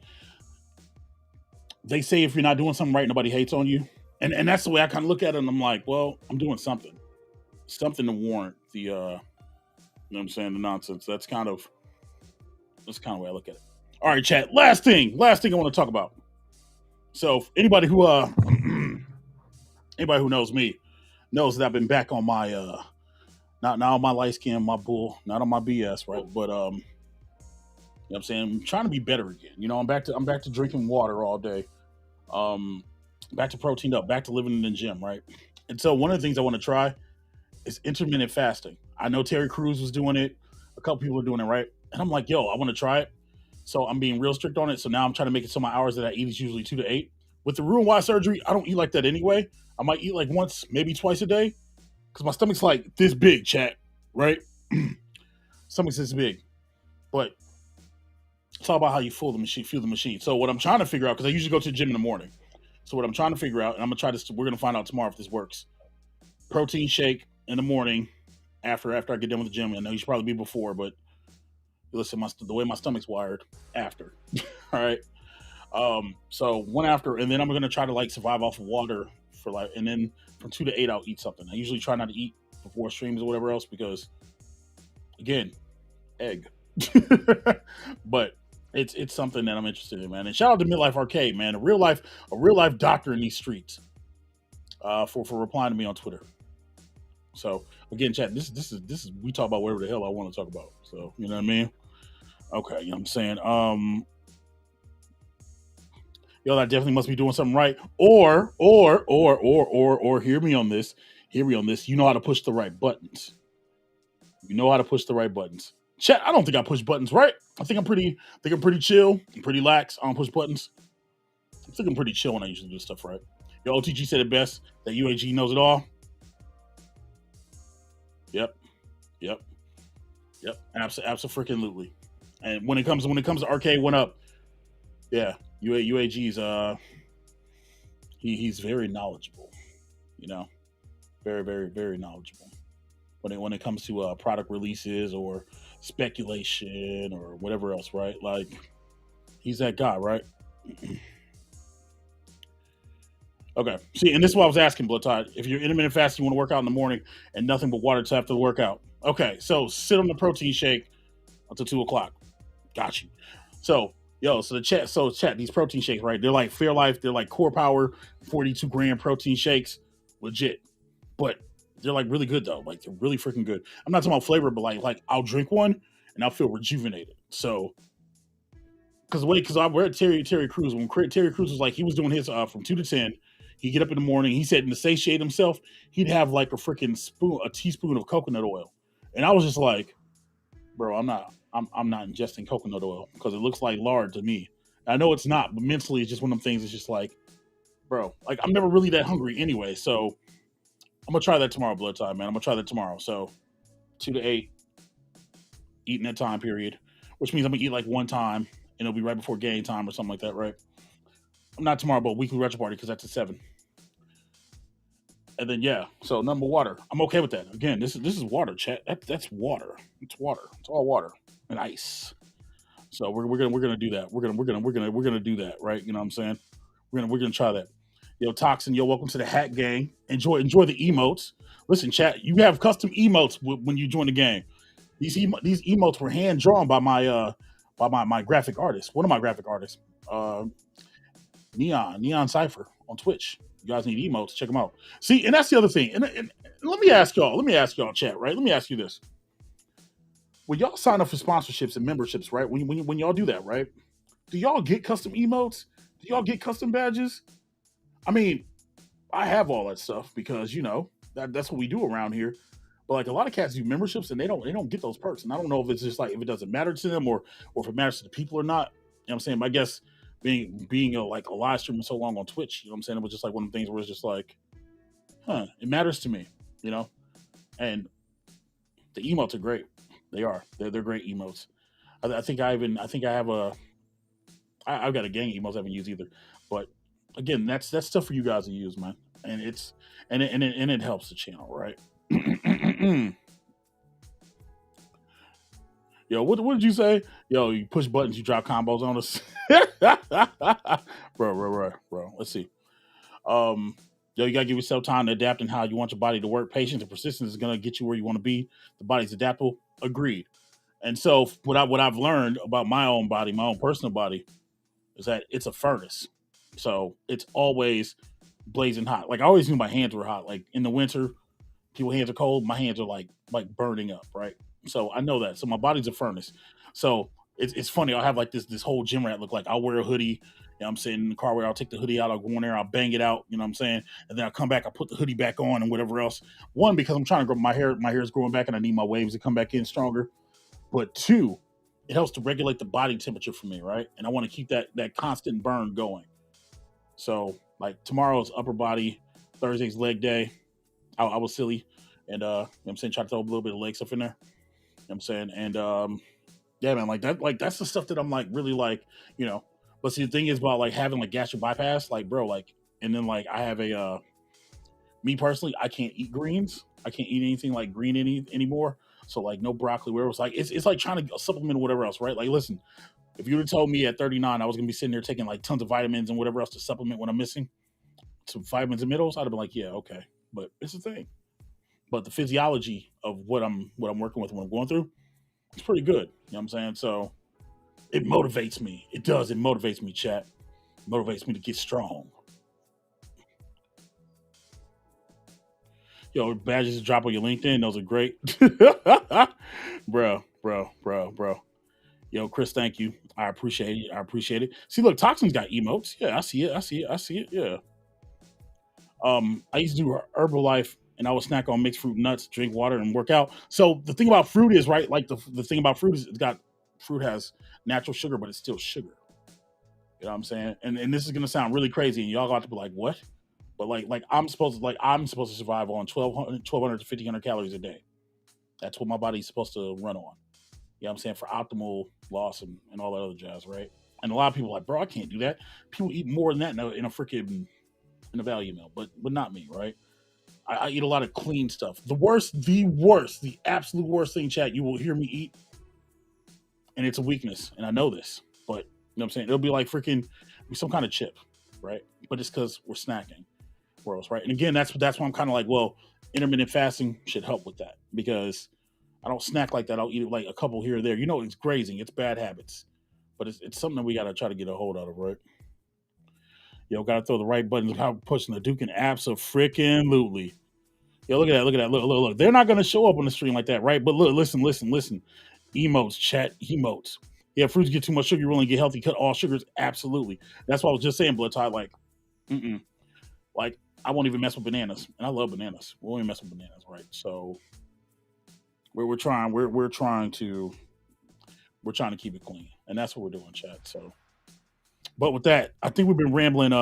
They say if you're not doing something right, nobody hates on you, and that's the way I kind of look at it. And I'm like, well, I'm doing something to warrant the, you know what I'm saying, the nonsense. That's kind of the way I look at it. All right, chat. Last thing I want to talk about. So anybody who knows me knows that I've been back on my not on my light skin, my bull, not on my BS, right? But you know what I'm saying, I'm trying to be better again. You know, I'm back to drinking water all day. Back to proteined up, back to living in the gym, right? And so one of the things I want to try is intermittent fasting. I know Terry Crews was doing it, a couple people are doing it, right? And I'm like, yo, I want to try it. So I'm being real strict on it. So now I'm trying to make it so my hours that I eat is usually 2 to 8. With the Roux-en-Y surgery, I don't eat like that anyway. I might eat like once, maybe twice a day, because my stomach's like this big, chat, right? Stomach's this big, but it's all about how you fuel the machine. So what I'm trying to figure out, because I usually go to the gym in the morning. So what I'm trying to figure out, and I'm gonna try this. We're gonna find out tomorrow if this works. Protein shake in the morning after I get done with the gym. I know you should probably be before, but listen, the way my stomach's wired, after. All right. So one after, and then I'm gonna try to like survive off of water for like, and then from 2 to 8 I'll eat something. I usually try not to eat before streams or whatever else, because again, egg. But it's something that I'm interested in, man. And shout out to Midlife Arcade, man, a real life doctor in these streets, for replying to me on Twitter. So again, chat, this is we talk about whatever the hell I want to talk about. So you know what I mean? Okay, you know what I'm saying? Yo, that definitely must be doing something right. Or hear me on this. You know how to push the right buttons. Chat, I don't think I push buttons right. I think I'm pretty chill. I'm pretty lax. I don't push buttons. I think I'm pretty chill when I usually do stuff right. Yo, OTG said it best, that UAG knows it all. Yep. Yep, absolutely. And when it comes to arcade one up, yeah, UAG's he's very knowledgeable. You know, very knowledgeable when it comes to product releases or speculation or whatever else, right? Like he's that guy, right? Okay. See, and this is what I was asking, Blood Tide. If you're intermittent fasting, you want to work out in the morning and nothing but water to after the workout. Okay, so sit on the protein shake until 2 o'clock. Got you. So, so chat, these protein shakes, right? They're like Fairlife, they're like Core Power, 42 gram protein shakes, legit. But they're like really good though. Like they're really freaking good. I'm not talking about flavor, but like I'll drink one and I'll feel rejuvenated. So because I read Terry Crews when Terry Crews was like he was doing his from 2 to 10. He'd get up in the morning. He said to satiate himself, he'd have like a teaspoon of coconut oil, and I was just like, bro, I'm not ingesting coconut oil because it looks like lard to me. I know it's not, but mentally, it's just one of them things. It's just like, bro, like I'm never really that hungry anyway, so I'm gonna try that tomorrow, Blood Time, man. I'm gonna try that tomorrow. So 2 to 8, eating that time period, which means I'm gonna eat like one time, and it'll be right before game time or something like that, right? I'm not tomorrow, but weekly retro party because that's at 7. And then yeah, so number water. I'm okay with that. Again, this is water, chat. That's water. It's water. It's all water and ice. So we're gonna do that. We're gonna do that, right? You know what I'm saying? We're gonna try that. Yo, Toxin, yo, welcome to the Hat Gang. Enjoy the emotes. Listen, chat, you have custom emotes when you join the game. These emotes were hand drawn by my graphic artist. One of my graphic artists, uh, Neon Cipher on Twitch. You guys need emotes? Check them out. See, and that's the other thing. And let me ask y'all. Let me ask y'all, chat. Right? Let me ask you this: when y'all sign up for sponsorships and memberships, right? When y'all do that, right? Do y'all get custom emotes? Do y'all get custom badges? I mean, I have all that stuff because that's what we do around here. But like a lot of cats do memberships and they don't get those perks. And I don't know if it's just like if it doesn't matter to them or if it matters to the people or not. You know what I'm saying? But I guess being like a live streamer so long on Twitch, you know what I'm saying? It was just like one of the things where it's just like, it matters to me, you know? And the emotes are great. They are. They're great emotes. I think I have I've got a gang of emails I haven't used either. But again, that's stuff for you guys to use, man. And it helps the channel, right? Yo, what did you say? Yo, you push buttons, you drop combos on us. bro. Let's see. You gotta give yourself time to adapt and how you want your body to work. Patience and persistence is gonna get you where you want to be. The body's adaptable. Agreed. And so what I've learned about my own body, my own personal body, is that it's a furnace. So it's always blazing hot. Like I always knew my hands were hot. Like in the winter, people's hands are cold. My hands are like burning up, right? So I know that. So my body's a furnace. So it's funny. I'll have like this whole gym rat look like I'll wear a hoodie. You know I'm saying in the car where I'll take the hoodie out, I'll go in there, I'll bang it out, you know what I'm saying? And then I'll come back, I'll put the hoodie back on and whatever else. One, because I'm trying to grow my hair is growing back and I need my waves to come back in stronger. But two, it helps to regulate the body temperature for me, right? And I want to keep that constant burn going. So like tomorrow's upper body, Thursday's leg day. I was silly and you know what I'm saying, try to throw a little bit of leg stuff in there. You know what I'm saying? And yeah, man, like that's the stuff that I'm like really like, you know. But see the thing is about like having like gastric bypass, like bro, like and then like I have a me personally, I can't eat greens. I can't eat anything like green anymore. So like no broccoli, where it was like it's like trying to supplement or whatever else, right? Like listen, if you would have told me at 39 I was gonna be sitting there taking like tons of vitamins and whatever else to supplement what I'm missing, some vitamins and minerals, I'd have been like, yeah, okay. But it's the thing. But the physiology of what I'm working with, what I'm going through, it's pretty good. You know what I'm saying? So it motivates me. It does. It motivates me, chat. It motivates me to get strong. Yo, badges drop on your LinkedIn. Those are great. bro. Yo, Chris, thank you. I appreciate it. I appreciate it. See, look, Toxin's got emotes. Yeah, I see it. I see it. Yeah. I used to do Herbalife and I would snack on mixed fruit nuts, drink water, and work out. So the thing about fruit is, right, like the thing about fruit is fruit has natural sugar, but it's still sugar. You know what I'm saying? And this is gonna sound really crazy, and y'all got to be like, what? But like I'm supposed to survive on 1,200 to 1,500 calories a day. That's what my body's supposed to run on. You know what I'm saying? For optimal loss and all that other jazz, right? And a lot of people are like, bro, I can't do that. People eat more than that in a freaking in a value meal, but not me, right? I eat a lot of clean stuff. The absolute worst thing, chat, you will hear me eat, and it's a weakness, and I know this, but you know what I'm saying? It'll be like freaking some kind of chip, right? But it's because we're snacking, gross, right? And again, that's why I'm kind of like, well, intermittent fasting should help with that because I don't snack like that. I'll eat it like a couple here or there. You know, it's grazing. It's bad habits, but it's something that we got to try to get a hold of, right? Got to throw the right buttons. How pushing the Duke and abso-freaking-lutely. Look at that. Look at that. Look. They're not going to show up on the stream like that, right? But look, listen. Emotes, chat, emotes. Yeah, fruits get too much sugar. You really get healthy. Cut all sugars. Absolutely. That's what I was just saying, Blood Tide. Like, like I won't even mess with bananas, and I love bananas. We won't even mess with bananas, right? So we're trying to keep it clean, and that's what we're doing, chat. So, but with that, I think we've been rambling.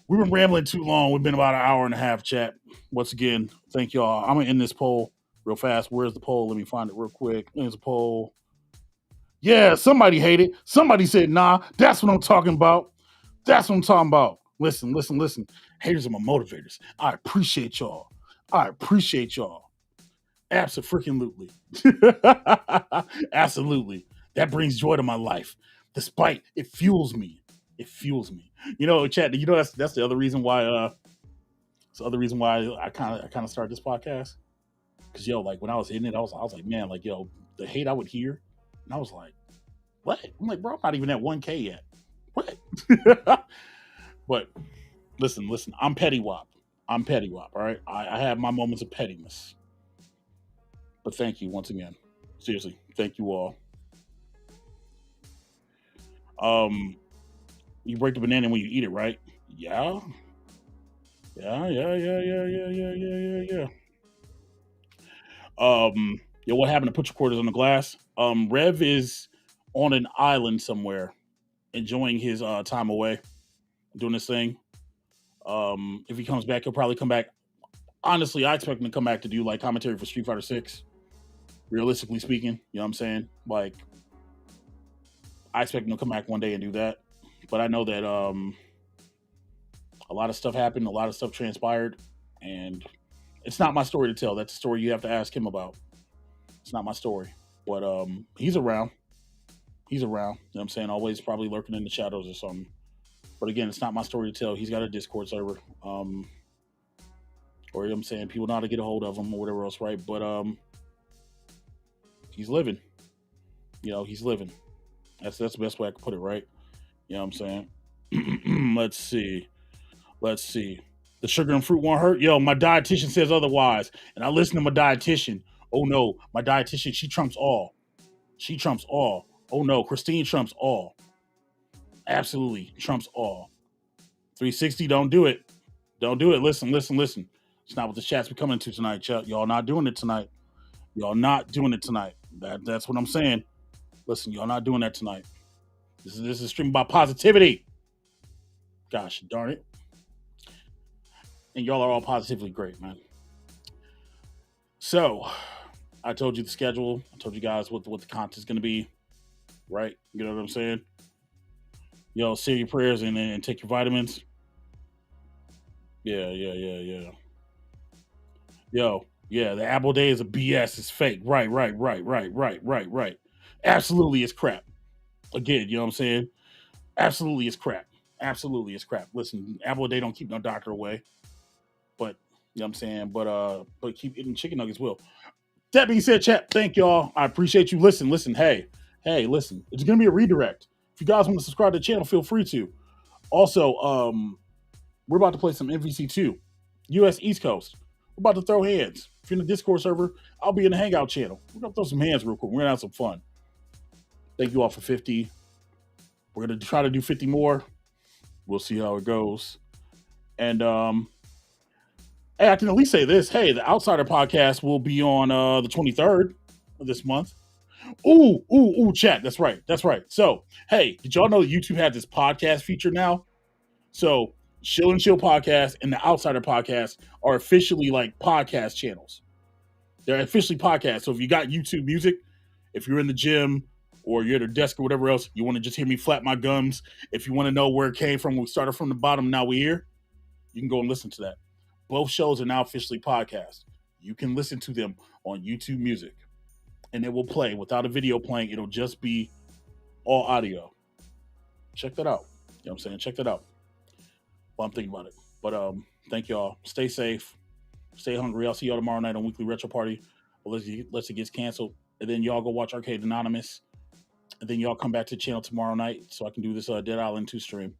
We've been rambling too long. We've been about an hour and a half, chat. Once again, thank y'all. I'm gonna end this poll real fast. Where's the poll? Let me find it real quick. There's a poll. Yeah, somebody hated. Somebody said, nah, that's what I'm talking about. That's what I'm talking about. Listen. Haters are my motivators. I appreciate y'all. Absolutely. Absolutely. That brings joy to my life. Despite it fuels me. Chat, that's the other reason why I kind of started this podcast. Cause like when I was hitting it, I was like, man, like the hate I would hear, and I was like, what? I'm like, bro, I'm not even at 1K yet. What? But listen, I'm petty wop. All right. I have my moments of pettiness. But thank you once again. Seriously, thank you all. You break the banana when you eat it, right? Yeah. Yeah. What happened to put your quarters on the glass? Rev is on an island somewhere, enjoying his time away, doing this thing. If he comes back, he'll probably come back. Honestly, I expect him to come back to do like commentary for Street Fighter 6. Realistically speaking, you know what I'm saying? Like, I expect him to come back one day and do that. But I know that a lot of stuff happened, a lot of stuff transpired, and it's not my story to tell. That's a story you have to ask him about. It's not my story. But he's around. You know what I'm saying? Always probably lurking in the shadows or something. But again, it's not my story to tell. He's got a Discord server. Or you know what I'm saying? People know how to get a hold of him or whatever else, right? But he's living. He's living. That's the best way I can put it, right? You know what I'm saying? Let's see. The sugar and fruit won't hurt. My dietitian says otherwise. And I listen to my dietitian. Oh no, my dietitian, she trumps all. Oh no, Christine trumps all. Absolutely trumps all. 360, don't do it. Listen. It's not what the chat's becoming to tonight, Chuck. Y'all not doing it tonight. That's what I'm saying. Listen, y'all not doing that tonight. This is a stream about positivity. Gosh darn it. And y'all are all positively great, man. So, I told you the schedule. I told you guys what the content's going to be. Right? You know what I'm saying? Say your prayers and take your vitamins. Yeah. The apple day is a BS. It's fake. Right. Absolutely, it's crap. Again, you know what I'm saying? Absolutely, it's crap. Listen, apple day don't keep no doctor away. But you know what I'm saying? But keep eating chicken nuggets will. That being said, chat, thank y'all. I appreciate you. Listen. Hey, listen. It's gonna be a redirect. If you guys want to subscribe to the channel, feel free to. Also, we're about to play some MVC2, US East Coast. We're about to throw hands. If you're in the Discord server, I'll be in the Hangout channel. We're gonna throw some hands real quick. We're gonna have some fun. Thank you all for 50. We're gonna try to do 50 more. We'll see how it goes. And hey, I can at least say this. Hey, the Outsider podcast will be on the 23rd of this month. Ooh, chat. That's right. So, hey, did y'all know that YouTube has this podcast feature now? So, Shill and Chill podcast and the Outsider podcast are officially like podcast channels. They're officially podcasts. So, if you got YouTube music, If you're in the gym or you're at a desk or whatever else, you want to just hear me flap my gums. If you want to know where it came from, we started from the bottom, now we're here. You can go and listen to that. Both shows are now officially podcast. You can listen to them on YouTube Music, and it will play without a video playing. It'll just be all audio. Check that out. You know what I'm saying? Check that out while I'm thinking about it. But thank y'all. Stay safe. Stay hungry. I'll see y'all tomorrow night on Weekly Retro Party. Unless it gets canceled. And then y'all go watch Arcade Anonymous. And then y'all come back to the channel tomorrow night so I can do this Dead Island 2 stream.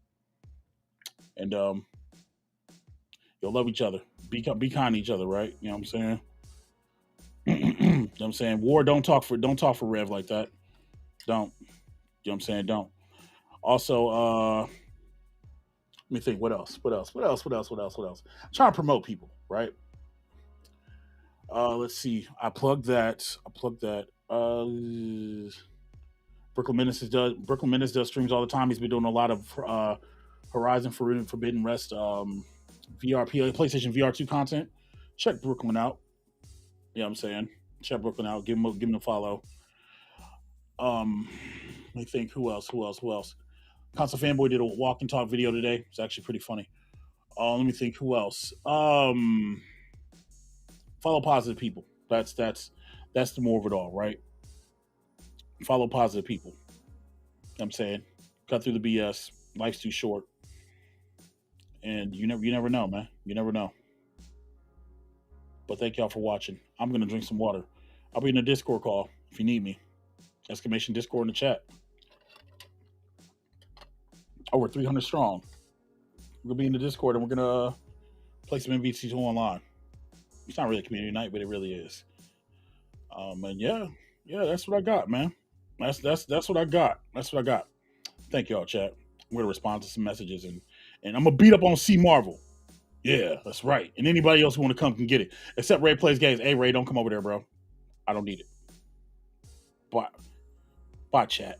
And you'll love each other. Be kind to each other, right? You know what I'm saying? You know what I'm saying? War, don't talk for Rev like that. Don't. You know what I'm saying? Don't. Also, let me think. What else? I'm trying to promote people, right? Let's see. I plugged that. Brooklyn Menace does streams all the time. He's been doing a lot of Horizon Forbidden West PlayStation VR 2 content. Check Brooklyn out. You know what I'm saying? Check Brooklyn out. Give him a follow. Let me think. Who else? Console Fanboy did a walk and talk video today. It's actually pretty funny. Let me think. Who else? Follow positive people. That's the more of it all, right? Follow positive people. You know what I'm saying? Cut through the BS. Life's too short. And you never know, man. You never know. But thank y'all for watching. I'm gonna drink some water. I'll be in the Discord call if you need me. Exclamation Discord in the chat. Oh, we're 300 strong. We're gonna be in the Discord and we're gonna play some MVC2 online. It's not really a community night, but it really is. And yeah, that's what I got, man. That's what I got. Thank y'all, chat. I'm gonna respond to some messages and I'm gonna beat up on C Marvel. Yeah, that's right. And anybody else who want to come can get it. Except Ray Plays Games. Hey Ray, don't come over there, bro. I don't need it. Bye, chat.